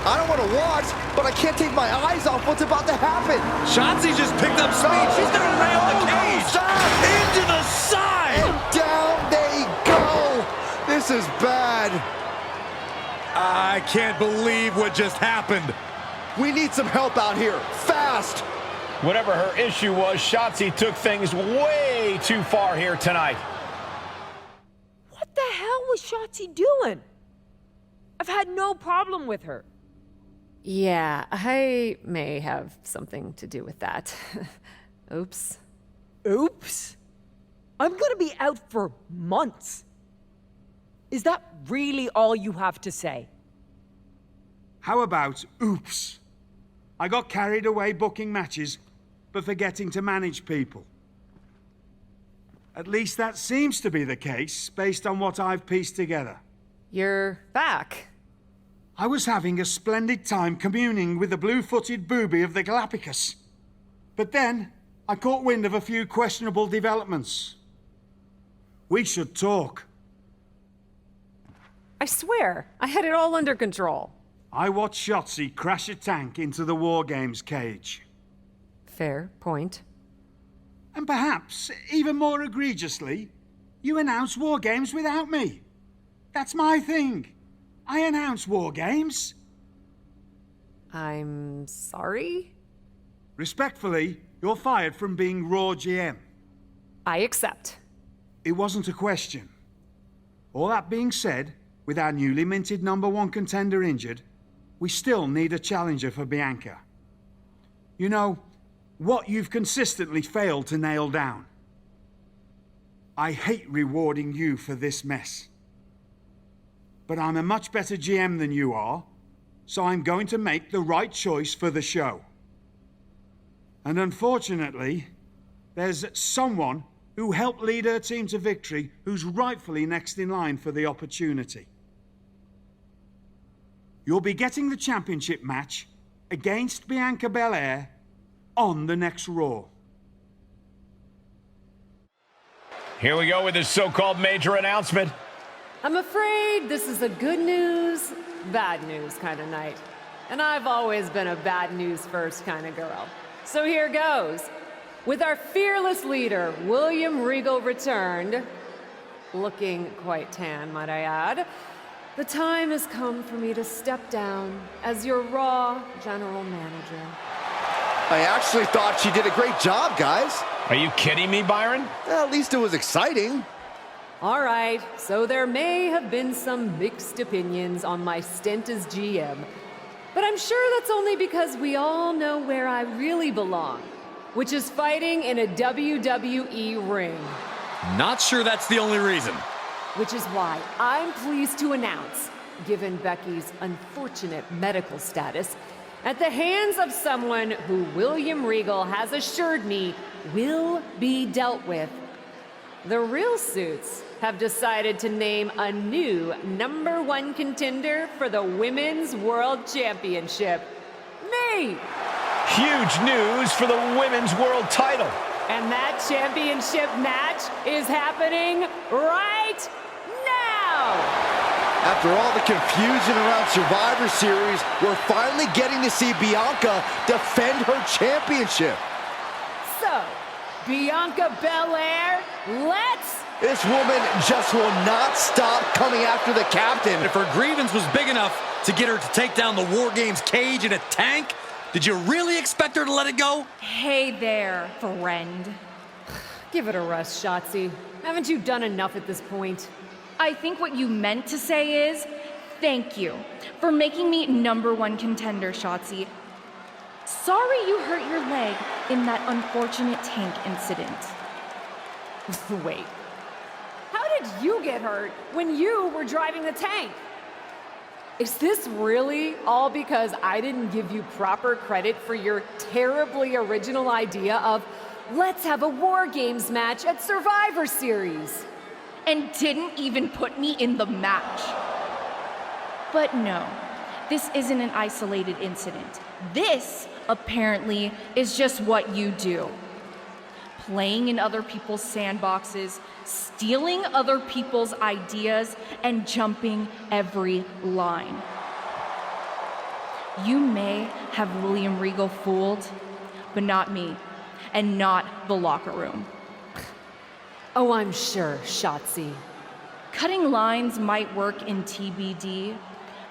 I don't want to watch, but I can't take my eyes off what's about to happen. Shotzi just picked up speed. She's gonna rail the cage. Into the side. And down they go. This is bad. I can't believe what just happened. We need some help out here, fast. Whatever her issue was, Shotzi took things way too far here tonight. What the hell was Shotzi doing? I've had no problem with her. Yeah, I may have something to do with that. Oops. Oops? I'm gonna be out for months. Is that really all you have to say? How about oops? I got carried away booking matches, but forgetting to manage people. At least that seems to be the case, based on what I've pieced together. You're back. I was having a splendid time communing with the blue-footed booby of the Galapagos. But then, I caught wind of a few questionable developments. We should talk. I swear, I had it all under control. I watched Shotzi crash a tank into the War Games cage. Fair point. And perhaps, even more egregiously, you announced War Games without me. That's my thing. I announce War Games. I'm sorry? Respectfully, you're fired from being Raw GM. I accept. It wasn't a question. All that being said, with our newly minted #1 contender injured, we still need a challenger for Bianca. You know, what you've consistently failed to nail down. I hate rewarding you for this mess. But I'm a much better GM than you are, so I'm going to make the right choice for the show. And unfortunately, there's someone who helped lead her team to victory who's rightfully next in line for the opportunity. You'll be getting the championship match against Bianca Belair on the next Raw. Here we go with this so-called major announcement. I'm afraid this is a good news, bad news kind of night. And I've always been a bad news first kind of girl. So here goes. With our fearless leader, William Regal returned, looking quite tan, might I add, the time has come for me to step down as your Raw General Manager. I actually thought she did a great job, guys. Are you kidding me, Byron? At least it was exciting. All right, so there may have been some mixed opinions on my stint as GM, but I'm sure that's only because we all know where I really belong, which is fighting in a WWE ring. Not sure that's the only reason. Which is why I'm pleased to announce, given Becky's unfortunate medical status, at the hands of someone who William Regal has assured me will be dealt with, the Real Suits have decided to name a new #1 contender for the Women's World Championship. Me! Huge news for the Women's World title. And that championship match is happening right now! After all the confusion around Survivor Series, we're finally getting to see Bianca defend her championship. So, Bianca Belair, let's... This woman just will not stop coming after the captain. If her grievance was big enough to get her to take down the War Games cage in a tank, did you really expect her to let it go? Hey there, friend. Give it a rest, Shotzi. Haven't you done enough at this point? I think what you meant to say is, thank you for making me #1 contender, Shotzi. Sorry you hurt your leg in that unfortunate tank incident. Wait. How did you get hurt when you were driving the tank? Is this really all because I didn't give you proper credit for your terribly original idea of let's have a War Games match at Survivor Series? And didn't even put me in the match. But no, this isn't an isolated incident. This, apparently, is just what you do. Playing in other people's sandboxes, stealing other people's ideas, and jumping every line. You may have William Regal fooled, but not me, and not the locker room. Oh, I'm sure, Shotzi. Cutting lines might work in TBD,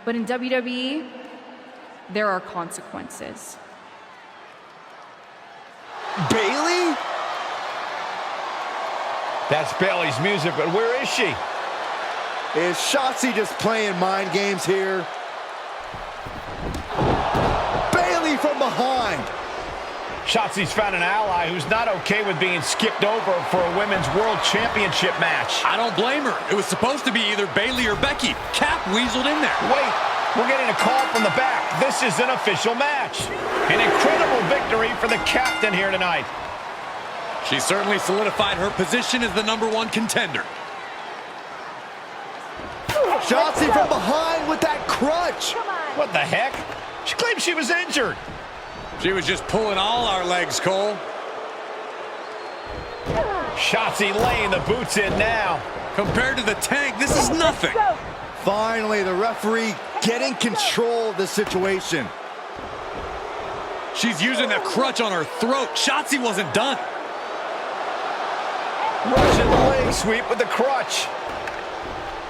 but in WWE, there are consequences. Bailey? That's Bailey's music, but where is she? Is Shotzi just playing mind games here? Bailey from behind. Shotzi's found an ally who's not okay with being skipped over for a women's world championship match. I don't blame her. It was supposed to be either Bailey or Becky. Cap weaseled in there. Wait, we're getting a call from the back. This is an official match. An incredible victory for the captain here tonight. She certainly solidified her position as the #1 contender. Shotzi from behind with that crutch. What the heck? She claimed she was injured. She was just pulling all our legs, Cole. Shotzi laying the boots in now. Compared to the tank, this is nothing. Finally, the referee getting control of the situation. She's using a crutch on her throat. Shotzi wasn't done. Russian leg sweep with the crutch.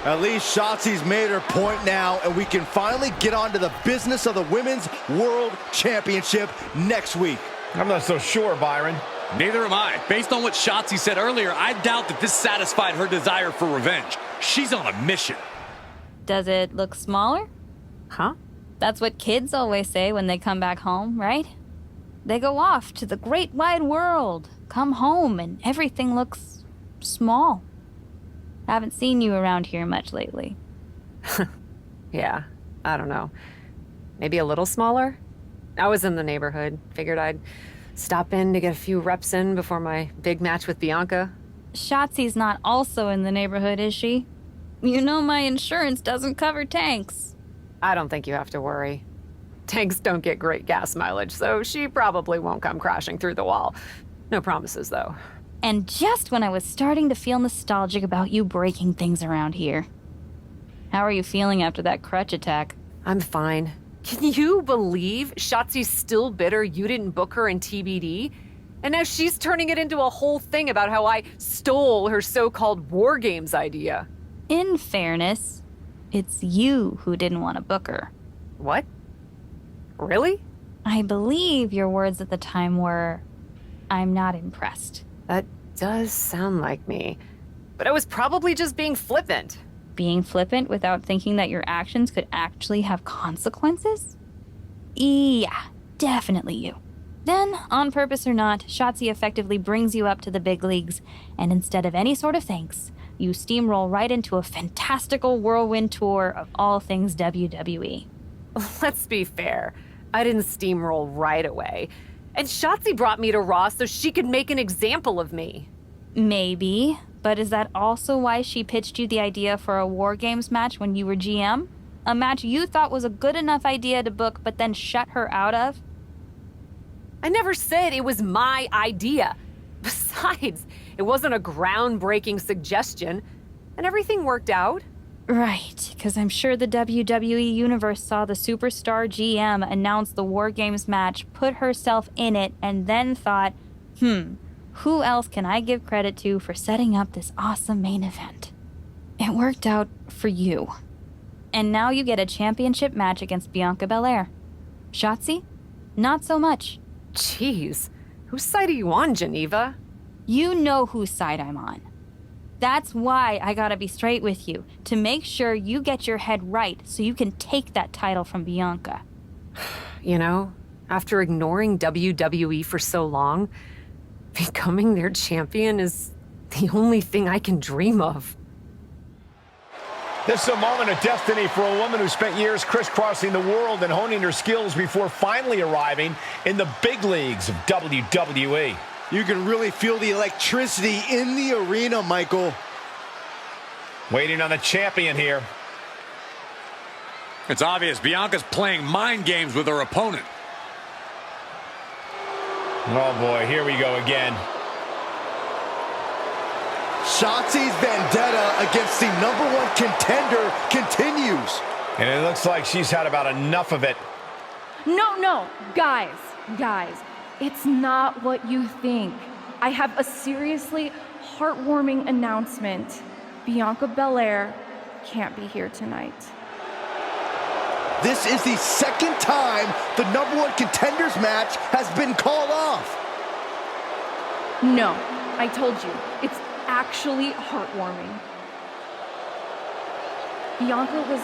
At least Shotzi's made her point now, and we can finally get on to the business of the Women's World Championship next week. I'm not so sure, Byron. Neither am I. Based on what Shotzi said earlier, I doubt that this satisfied her desire for revenge. She's on a mission. Does it look smaller? Huh? That's what kids always say when they come back home, right? They go off to the great wide world, come home, and everything looks small. Haven't seen you around here much lately. Yeah, I don't know. Maybe a little smaller? I was in the neighborhood. Figured I'd stop in to get a few reps in before my big match with Bianca. Shotzi's not also in the neighborhood, is she? You know my insurance doesn't cover tanks. I don't think you have to worry. Tanks don't get great gas mileage, so she probably won't come crashing through the wall. No promises, though. And just when I was starting to feel nostalgic about you breaking things around here. How are you feeling after that crutch attack? I'm fine. Can you believe Shotzi's still bitter you didn't book her in TBD? And now she's turning it into a whole thing about how I stole her so-called War Games idea. In fairness, it's you who didn't want to book her. What? Really? I believe your words at the time were, "I'm not impressed." That does sound like me. But I was probably just being flippant. Being flippant without thinking that your actions could actually have consequences? Yeah, definitely you. Then, on purpose or not, Shotzi effectively brings you up to the big leagues, and instead of any sort of thanks, you steamroll right into a fantastical whirlwind tour of all things WWE. Let's be fair. I didn't steamroll right away. And Shotzi brought me to Raw so she could make an example of me. Maybe, but is that also why she pitched you the idea for a War Games match when you were GM? A match you thought was a good enough idea to book but then shut her out of? I never said it was my idea. Besides, it wasn't a groundbreaking suggestion, and everything worked out. Right, because I'm sure the WWE Universe saw the Superstar GM announce the War Games match, put herself in it, and then thought, who else can I give credit to for setting up this awesome main event? It worked out for you. And now you get a championship match against Bianca Belair. Shotzi? Not so much. Jeez, whose side are you on, Geneva? You know whose side I'm on. That's why I gotta be straight with you, to make sure you get your head right so you can take that title from Bianca. You know, after ignoring WWE for so long, becoming their champion is the only thing I can dream of. This is a moment of destiny for a woman who spent years crisscrossing the world and honing her skills before finally arriving in the big leagues of WWE. You can really feel the electricity in the arena, Michael. Waiting on the champion here. It's obvious Bianca's playing mind games with her opponent. Oh boy, here we go again. Shotzi's vendetta against the #1 contender continues. And it looks like she's had about enough of it. No, guys, it's not what you think. I have a seriously heartwarming announcement. Bianca Belair can't be here tonight. This is the second time the #1 contenders match has been called off. No, I told you, it's actually heartwarming. Bianca was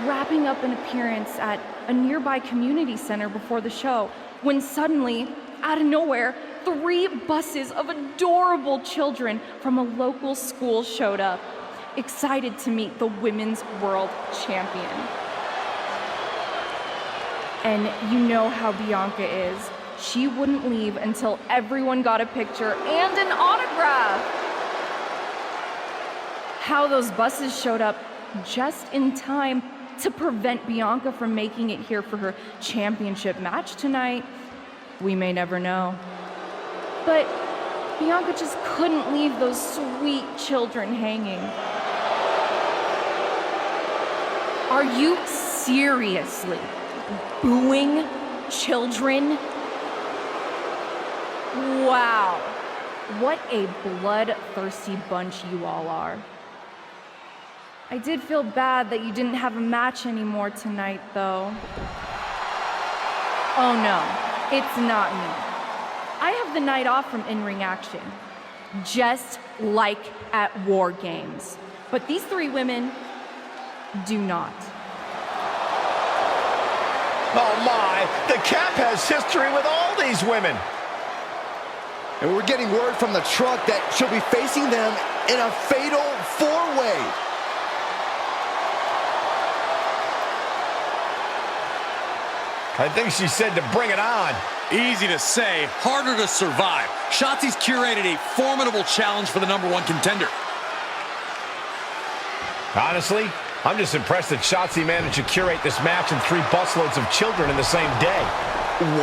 wrapping up an appearance at a nearby community center before the show when suddenly, out of nowhere, 3 buses of adorable children from a local school showed up, excited to meet the Women's World Champion. And you know how Bianca is. She wouldn't leave until everyone got a picture and an autograph. How those buses showed up just in time to prevent Bianca from making it here for her championship match tonight, we may never know. But Bianca just couldn't leave those sweet children hanging. Are you seriously booing children? Wow, what a bloodthirsty bunch you all are. I did feel bad that you didn't have a match anymore tonight, though. Oh no, it's not me. I have the night off from in-ring action, just like at War Games. But these 3 women do not. Oh my, the Cap has history with all these women. And we're getting word from the truck that she'll be facing them in a fatal 4-way. I think she said to bring it on. Easy to say, harder to survive. Shotzi's curated a formidable challenge for the #1 contender. Honestly, I'm just impressed that Shotzi managed to curate this match and 3 busloads of children in the same day.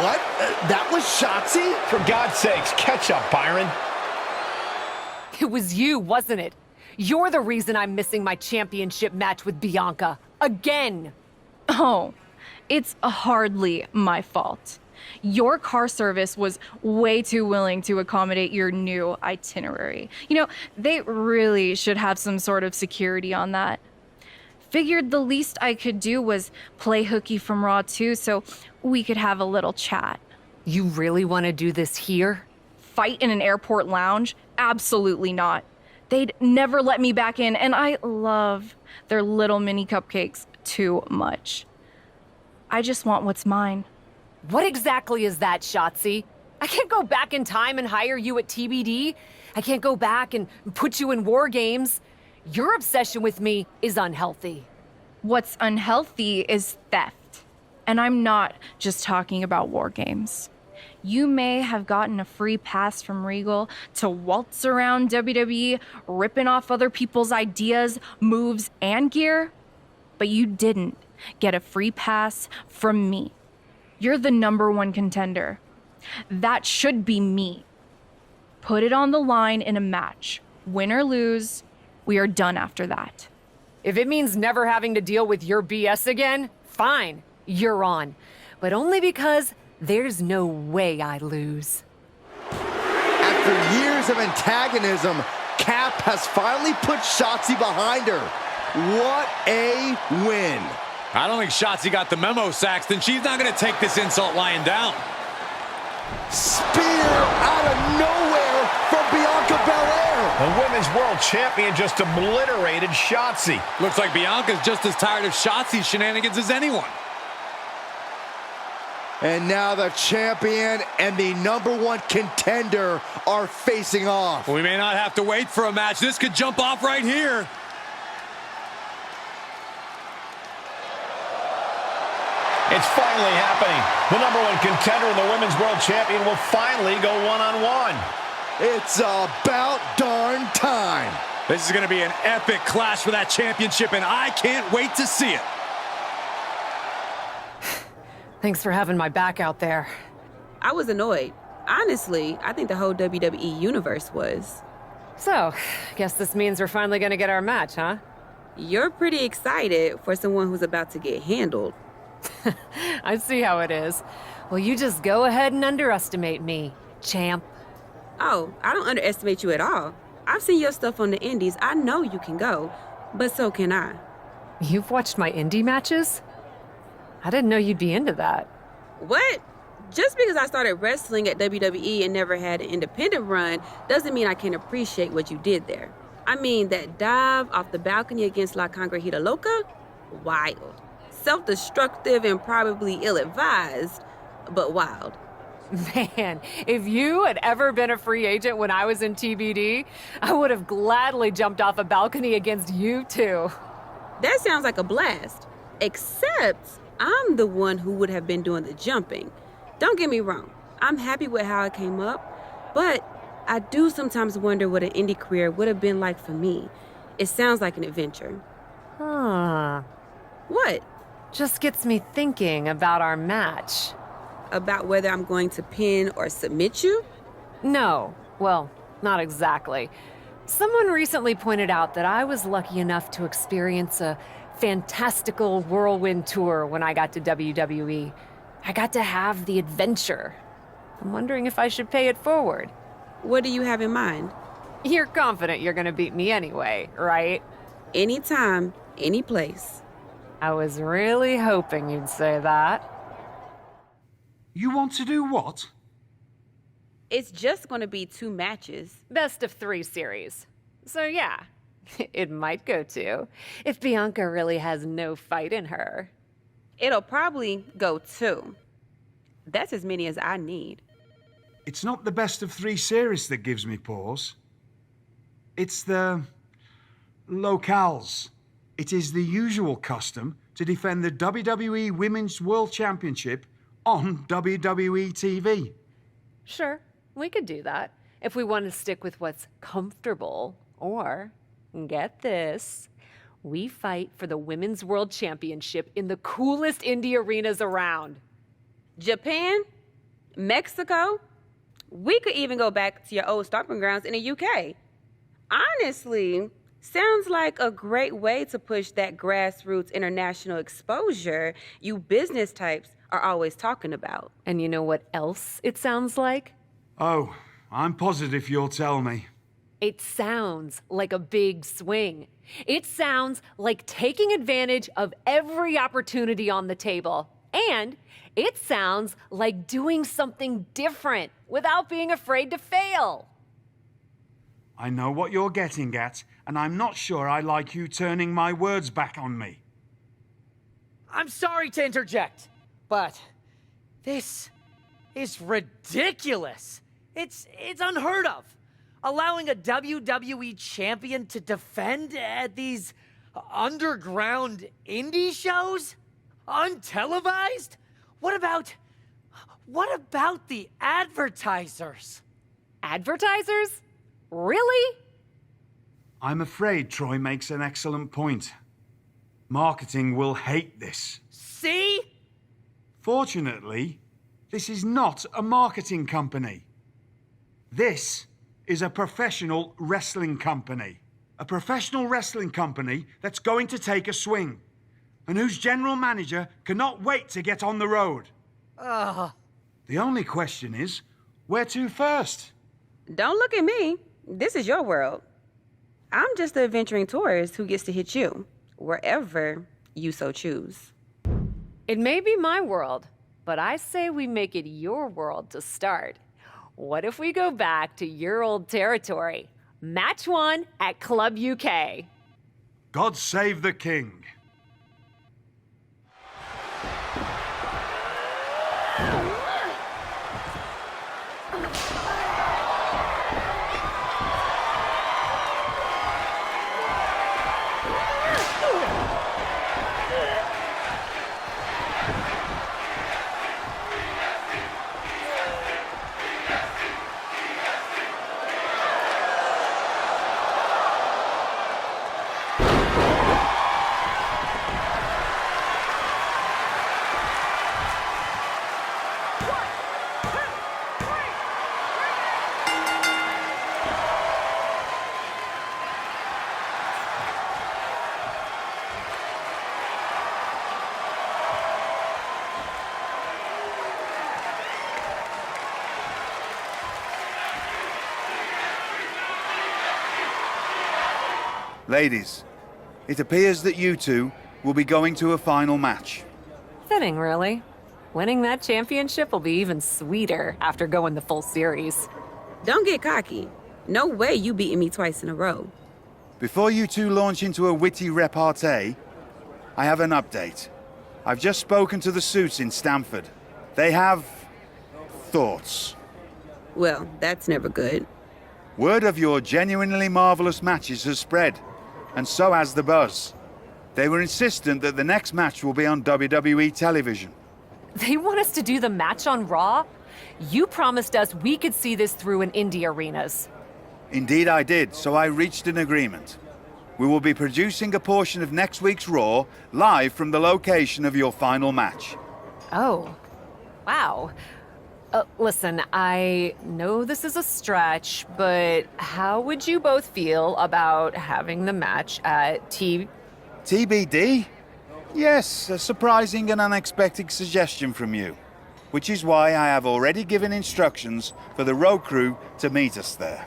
What? That was Shotzi? For God's sakes, catch up, Byron. It was you, wasn't it? You're the reason I'm missing my championship match with Bianca. Again! Oh, it's hardly my fault. Your car service was way too willing to accommodate your new itinerary. You know, they really should have some sort of security on that. Figured the least I could do was play hooky from Raw 2 so we could have a little chat. You really want to do this here? Fight in an airport lounge? Absolutely not. They'd never let me back in, and I love their little mini cupcakes too much. I just want what's mine. What exactly is that, Shotzi? I can't go back in time and hire you at TBD. I can't go back and put you in War Games. Your obsession with me is unhealthy. What's unhealthy is theft. And I'm not just talking about War Games. You may have gotten a free pass from Regal to waltz around WWE, ripping off other people's ideas, moves, and gear, but you didn't get a free pass from me. You're the #1 contender. That should be me. Put it on the line in a match. Win or lose, we are done after that. If it means never having to deal with your BS again, fine, you're on. But only because there's no way I lose. After years of antagonism, Cap has finally put Shotzi behind her. What a win. I don't think Shotzi got the memo, Saxton. She's not going to take this insult lying down. Spear out of nowhere from Bianca The Women's World Champion just obliterated Shotzi. Looks like Bianca's just as tired of Shotzi's shenanigans as anyone. And now the champion and the #1 contender are facing off. We may not have to wait for a match. This could jump off right here. It's finally happening. The #1 contender and the Women's World Champion will finally go one-on-one. It's about darn time. This is going to be an epic clash for that championship, and I can't wait to see it. Thanks for having my back out there. I was annoyed. Honestly, I think the whole WWE universe was. So, guess this means we're finally gonna get our match, huh? You're pretty excited for someone who's about to get handled. I see how it is. Well, you just go ahead and underestimate me, champ. Oh, I don't underestimate you at all. I've seen your stuff on the indies. I know you can go, but so can I. You've watched my indie matches? I didn't know you'd be into that. What? Just because I started wrestling at WWE and never had an independent run doesn't mean I can't appreciate what you did there. I mean, that dive off the balcony against La Congrejita Loca? Wild. Self-destructive and probably ill-advised, but wild. Man, if you had ever been a free agent when I was in TBD, I would have gladly jumped off a balcony against you too. That sounds like a blast. Except I'm the one who would have been doing the jumping. Don't get me wrong, I'm happy with how I came up, but I do sometimes wonder what an indie career would have been like for me. It sounds like an adventure. Huh. What? Just gets me thinking about our match. About whether I'm going to pin or submit you? No. Well, not exactly. Someone recently pointed out that I was lucky enough to experience a fantastical whirlwind tour when I got to WWE. I got to have the adventure. I'm wondering if I should pay it forward. What do you have in mind? You're confident you're gonna beat me anyway, right? Anytime, any place. I was really hoping you'd say that. You want to do what? It's just going to be 2 matches. Best of 3 series. So yeah, it might go 2 if Bianca really has no fight in her. It'll probably go 2. That's as many as I need. It's not the best of 3 series that gives me pause. It's the locales. It is the usual custom to defend the WWE Women's World Championship on WWE TV. Sure, we could do that if we want to stick with what's comfortable. Or, get this, we fight for the Women's World Championship in the coolest indie arenas around. Japan? Mexico? We could even go back to your old stomping grounds in the UK. Honestly, sounds like a great way to push that grassroots international exposure you business types are always talking about. And you know what else it sounds like? Oh, I'm positive you'll tell me. It sounds like a big swing. It sounds like taking advantage of every opportunity on the table. And it sounds like doing something different without being afraid to fail. I know what you're getting at, and I'm not sure I like you turning my words back on me. I'm sorry to interject, but this is ridiculous. It's unheard of. Allowing a WWE champion to defend at these underground indie shows? Untelevised? What about the advertisers? Advertisers? Really? I'm afraid Troy makes an excellent point. Marketing will hate this. See? Fortunately, this is not a marketing company. This is a professional wrestling company. A professional wrestling company that's going to take a swing, and whose general manager cannot wait to get on the road. The only question is, where to first? Don't look at me. This is your world. I'm just the adventuring tourist who gets to hit you, wherever you so choose. It may be my world, but I say we make it your world to start. What if we go back to your old territory, Match 1 at Club UK. God save the king. Ladies, it appears that you two will be going to a final match. Fitting, really. Winning that championship will be even sweeter after going the full series. Don't get cocky. No way you beating me twice in a row. Before you two launch into a witty repartee, I have an update. I've just spoken to the suits in Stamford. They have thoughts. Well, that's never good. Word of your genuinely marvelous matches has spread, and so has the buzz. They were insistent that the next match will be on WWE television. They want us to do the match on Raw? You promised us we could see this through in indie arenas. Indeed I did, so I reached an agreement. We will be producing a portion of next week's Raw live from the location of your final match. Oh, wow. Listen, I know this is a stretch, but how would you both feel about having the match at TBD? Yes, a surprising and unexpected suggestion from you, which is why I have already given instructions for the road crew to meet us there.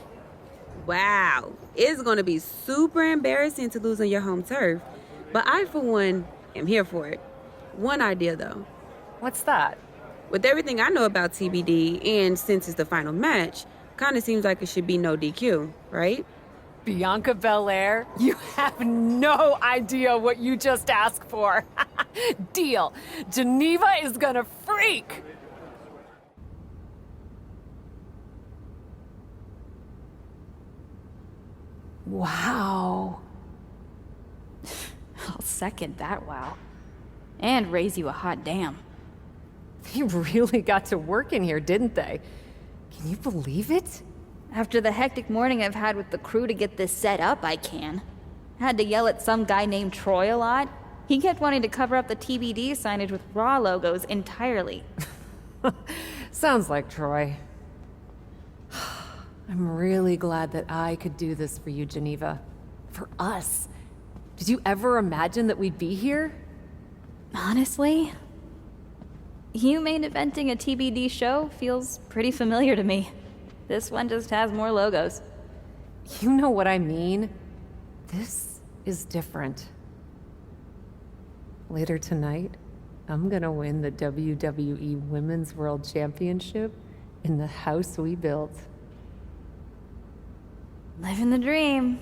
Wow, it's gonna be super embarrassing to lose on your home turf, but I, for one, am here for it. One idea, though. What's that? With everything I know about TBD, and since it's the final match, kinda seems like it should be no DQ, right? Bianca Belair? You have no idea what you just asked for. Deal. Geneva is gonna freak. Wow. I'll second that wow. And raise you a hot damn. They really got to work in here, didn't they? Can you believe it? After the hectic morning I've had with the crew to get this set up, I can. Had to yell at some guy named Troy a lot. He kept wanting to cover up the TBD signage with Raw logos entirely. Sounds like Troy. I'm really glad that I could do this for you, Geneva. For us. Did you ever imagine that we'd be here? Honestly, you main eventing a TBD show feels pretty familiar to me. This one just has more logos. You know what I mean? This is different. Later tonight, I'm gonna win the WWE Women's World Championship in the house we built. Living the dream.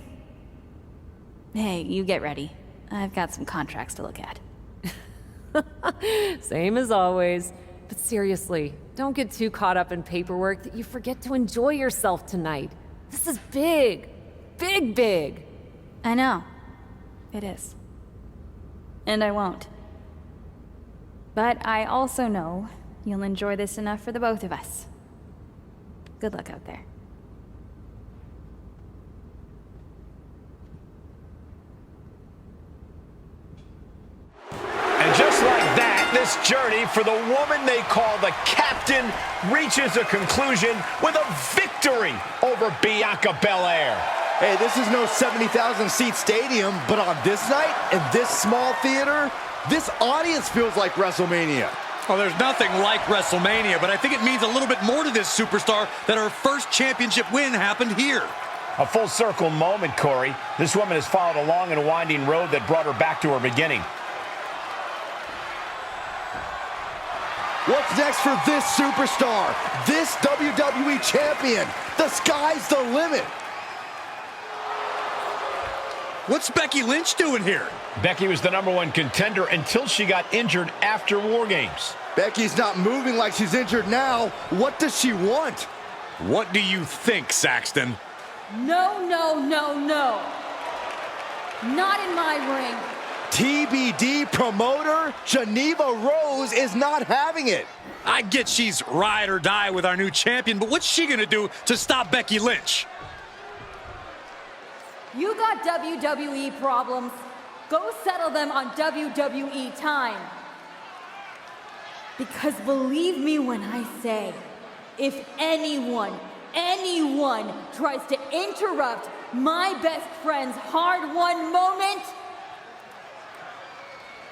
Hey, you get ready. I've got some contracts to look at. Same as always. But seriously, don't get too caught up in paperwork that you forget to enjoy yourself tonight. This is big. Big, big. I know. It is. And I won't. But I also know you'll enjoy this enough for the both of us. Good luck out there. And just like that, this journey for the woman they call the Captain reaches a conclusion with a victory over Bianca Belair. Hey, this is no 70,000 seat stadium, but on this night, in this small theater, this audience feels like WrestleMania. Well, there's nothing like WrestleMania, but I think it means a little bit more to this superstar that her first championship win happened here. A full circle moment, Corey. This woman has followed a long and winding road that brought her back to her beginning. What's next for this superstar? This WWE Champion? The sky's the limit. What's Becky Lynch doing here? Becky was the #1 contender until she got injured after War Games. Becky's not moving like she's injured now. What does she want? What do you think, Saxton? No, no, no, no. Not in my ring. TBD promoter Geneva Rose is not having it. I get she's ride or die with our new champion, but what's she gonna do to stop Becky Lynch? You got WWE problems. Go settle them on WWE time. Because believe me when I say, if anyone tries to interrupt my best friend's hard-won moment,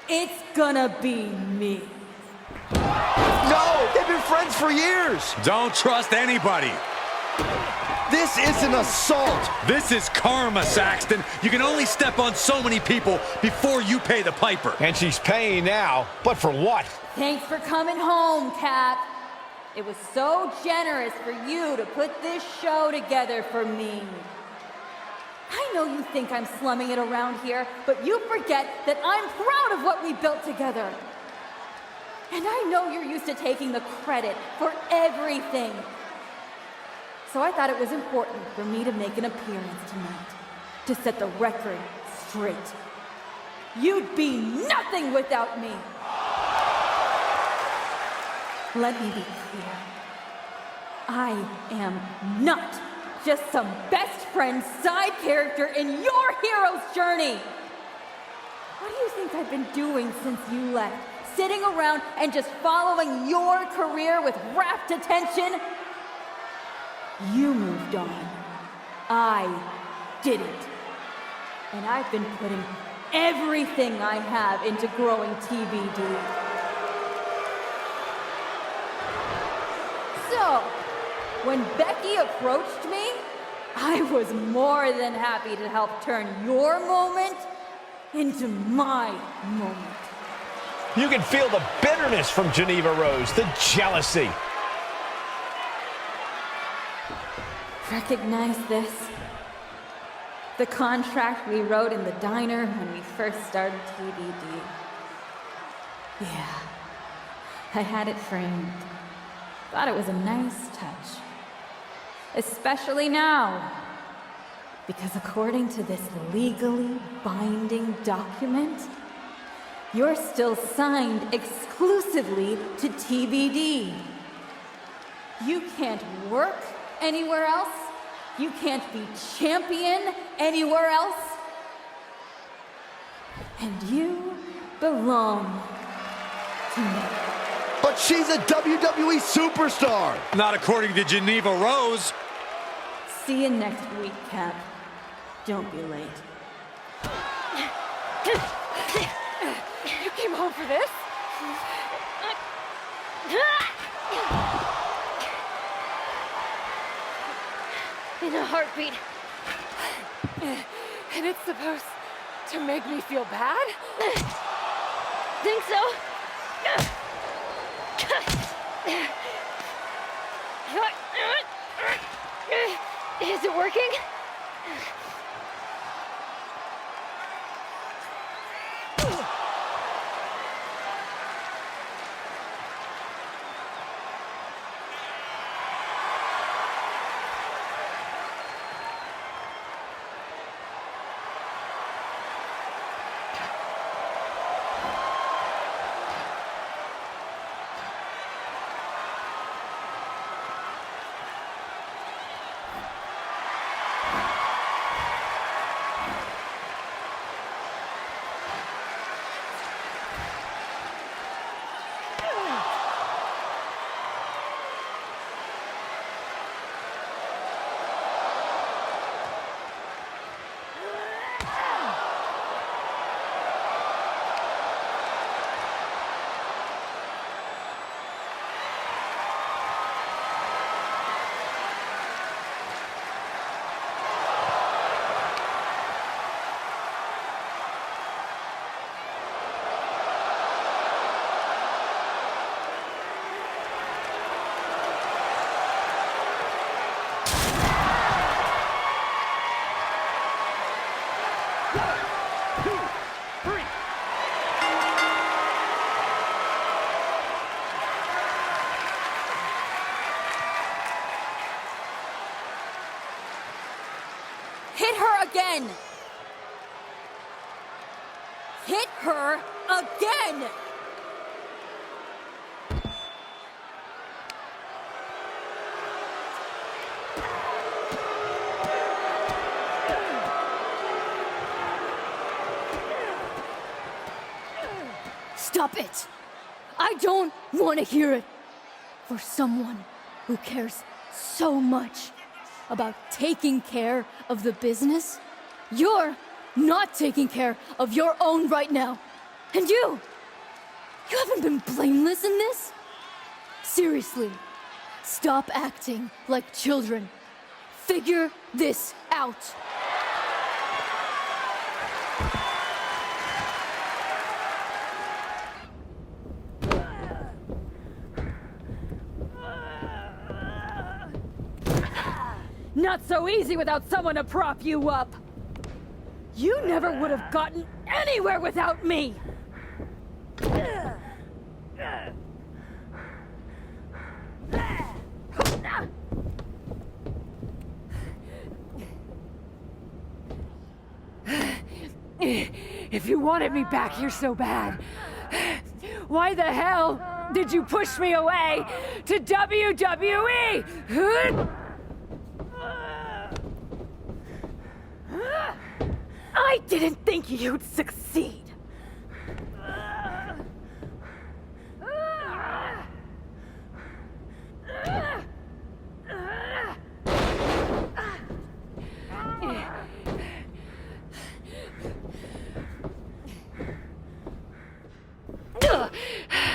it's gonna be me. No, they've been friends for years. Don't trust anybody. This is an assault. This is karma, Saxton. You can only step on so many people before you pay the piper. And she's paying now, but for what? Thanks for coming home, Cap. It was so generous for you to put this show together for me. I know you think I'm slumming it around here, but you forget that I'm proud of what we built together. And I know you're used to taking the credit for everything. So I thought it was important for me to make an appearance tonight, to set the record straight. You'd be nothing without me. Let me be clear. I am not just some best friend side character in your hero's journey. What do you think I've been doing since you left? Sitting around and just following your career with rapt attention? You moved on. I didn't. And I've been putting everything I have into growing TBD. So, when Becky approached me, I was more than happy to help turn your moment into my moment. You can feel the bitterness from Geneva Rose, the jealousy. Recognize this? The contract we wrote in the diner when we first started TBD. Yeah, I had it framed. Thought it was a nice touch. Especially now. Because according to this legally binding document, you're still signed exclusively to TBD. You can't work anywhere else. You can't be champion anywhere else. And you belong to me. But she's a WWE superstar. Not according to Geneva Rose. See you next week, Cap. Don't be late. You came home for this? In a heartbeat. And it's supposed to make me feel bad? Think so? Is it working? 2, 3. Hit her again! Hit her again! Stop it! I don't want to hear it. For someone who cares so much about taking care of the business, you're not taking care of your own right now. And you haven't been blameless in this? Seriously, stop acting like children. Figure this out. Not so easy without someone to prop you up. You never would have gotten anywhere without me. If you wanted me back here so bad, why the hell did you push me away to WWE? I didn't think you'd succeed.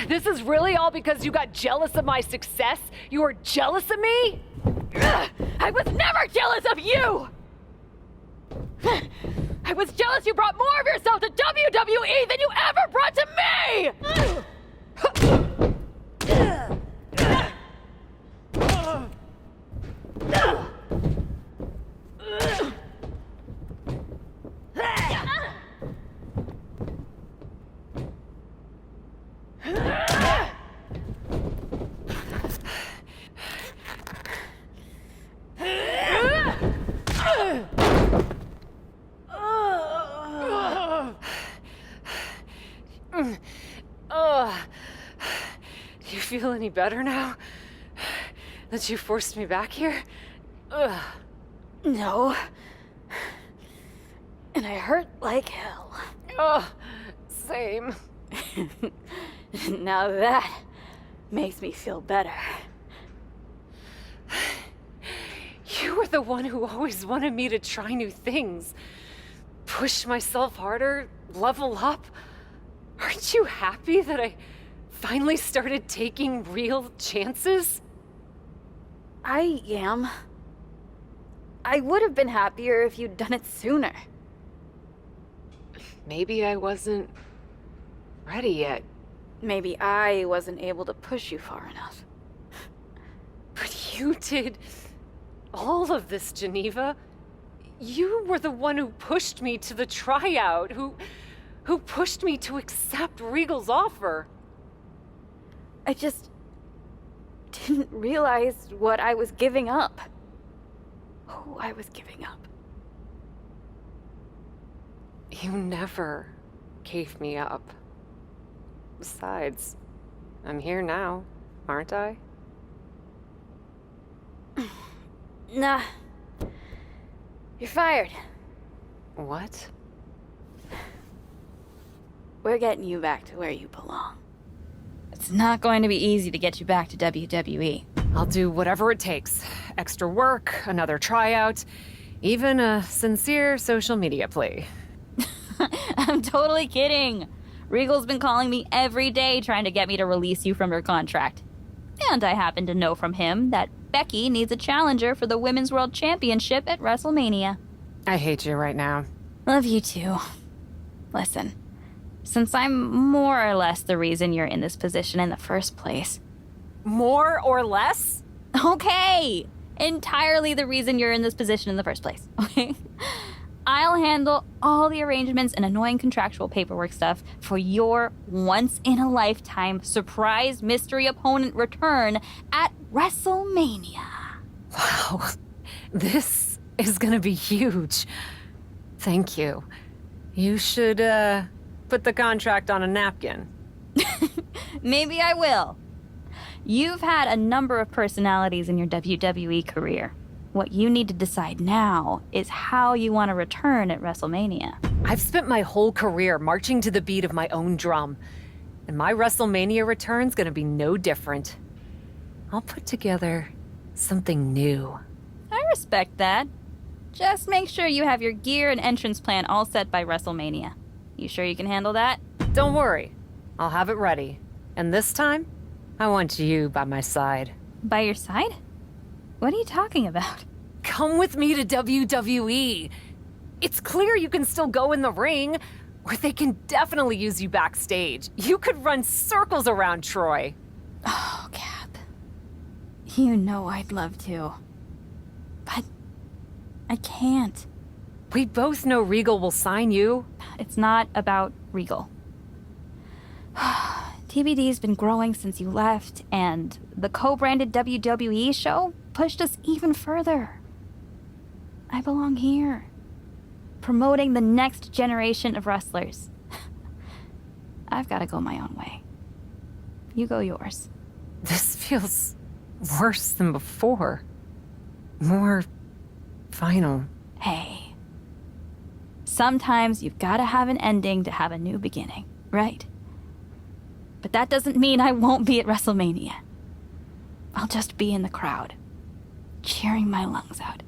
This is really all because you got jealous of my success? You were jealous of me? I was never jealous of you! I was jealous you brought more of yourself to WWE than you ever brought to me! Do you feel any better now? That you forced me back here? No. And I hurt like hell. Same. Now that makes me feel better. You were the one who always wanted me to try new things. Push myself harder, level up. Aren't you happy that I finally started taking real chances? I am. I would have been happier if you'd done it sooner. Maybe I wasn't ready yet. Maybe I wasn't able to push you far enough. But you did all of this, Geneva. You were the one who pushed me to the tryout, who pushed me to accept Regal's offer. I just didn't realize what I was giving up. Who I was giving up. You never gave me up. Besides, I'm here now, aren't I? Nah. You're fired. What? We're getting you back to where you belong. It's not going to be easy to get you back to WWE. I'll do whatever it takes. Extra work, another tryout, even a sincere social media plea. I'm totally kidding. Regal's been calling me every day trying to get me to release you from your contract. And I happen to know from him that Becky needs a challenger for the Women's World Championship at WrestleMania. I hate you right now. Love you too. Listen, since I'm more or less the reason you're in this position in the first place. More or less? Okay! Entirely the reason you're in this position in the first place, okay? I'll handle all the arrangements and annoying contractual paperwork stuff for your once-in-a-lifetime surprise mystery opponent return at WrestleMania. Wow, this is gonna be huge. Thank you. You should, put the contract on a napkin. Maybe I will. You've had a number of personalities in your WWE career. What you need to decide now is how you want to return at WrestleMania. I've spent my whole career marching to the beat of my own drum, and my WrestleMania return's gonna be no different. I'll put together something new. I respect that. Just make sure you have your gear and entrance plan all set by WrestleMania. You sure you can handle that? Don't worry. I'll have it ready. And this time, I want you by my side. By your side? What are you talking about? Come with me to WWE. It's clear you can still go in the ring, or they can definitely use you backstage. You could run circles around Troy. Oh, Cap. You know I'd love to. But I can't. We both know Regal will sign you. It's not about Regal. TBD's been growing since you left, and the co-branded WWE show pushed us even further. I belong here, promoting the next generation of wrestlers. I've got to go my own way. You go yours. This feels worse than before. More final. Hey, sometimes you've got to have an ending to have a new beginning, right? But that doesn't mean I won't be at WrestleMania. I'll just be in the crowd, cheering my lungs out.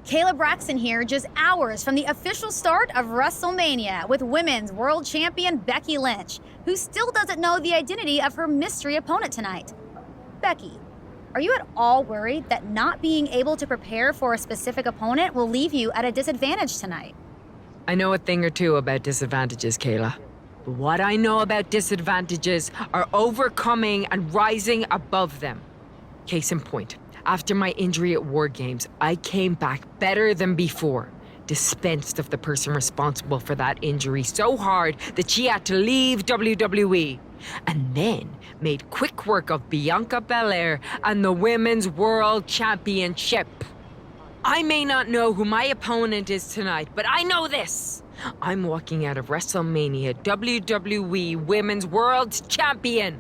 Kayla Braxton here, just hours from the official start of WrestleMania with Women's World Champion Becky Lynch, who still doesn't know the identity of her mystery opponent tonight. Becky, are you at all worried that not being able to prepare for a specific opponent will leave you at a disadvantage tonight? I know a thing or two about disadvantages, Kayla. But what I know about disadvantages are overcoming and rising above them. Case in point, after my injury at War Games, I came back better than before. Dispensed of the person responsible for that injury so hard that she had to leave WWE. And then made quick work of Bianca Belair and the Women's World Championship. I may not know who my opponent is tonight, but I know this. I'm walking out of WrestleMania WWE Women's World Champion.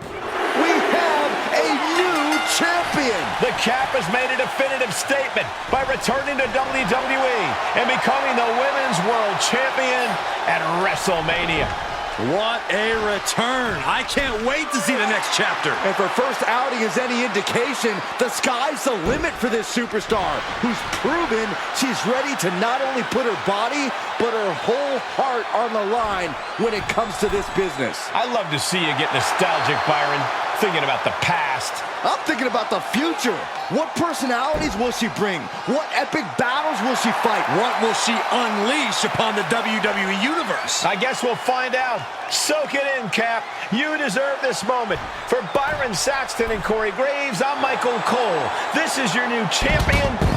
We have a new champion. The Cap has made a definitive statement by returning to WWE and becoming the Women's World Champion at WrestleMania. What a return. I can't wait to see the next chapter. And for first outing is any indication, the sky's the limit for this superstar, who's proven she's ready to not only put her body, but her whole heart on the line when it comes to this business. I love to see you get nostalgic, Byron, thinking about the past. I'm thinking about the future. What personalities will she bring? What epic battles will she fight? What will she unleash upon the WWE Universe? I guess we'll find out. Soak it in, Cap. You deserve this moment. For Byron Saxton and Corey Graves, I'm Michael Cole. This is your new champion.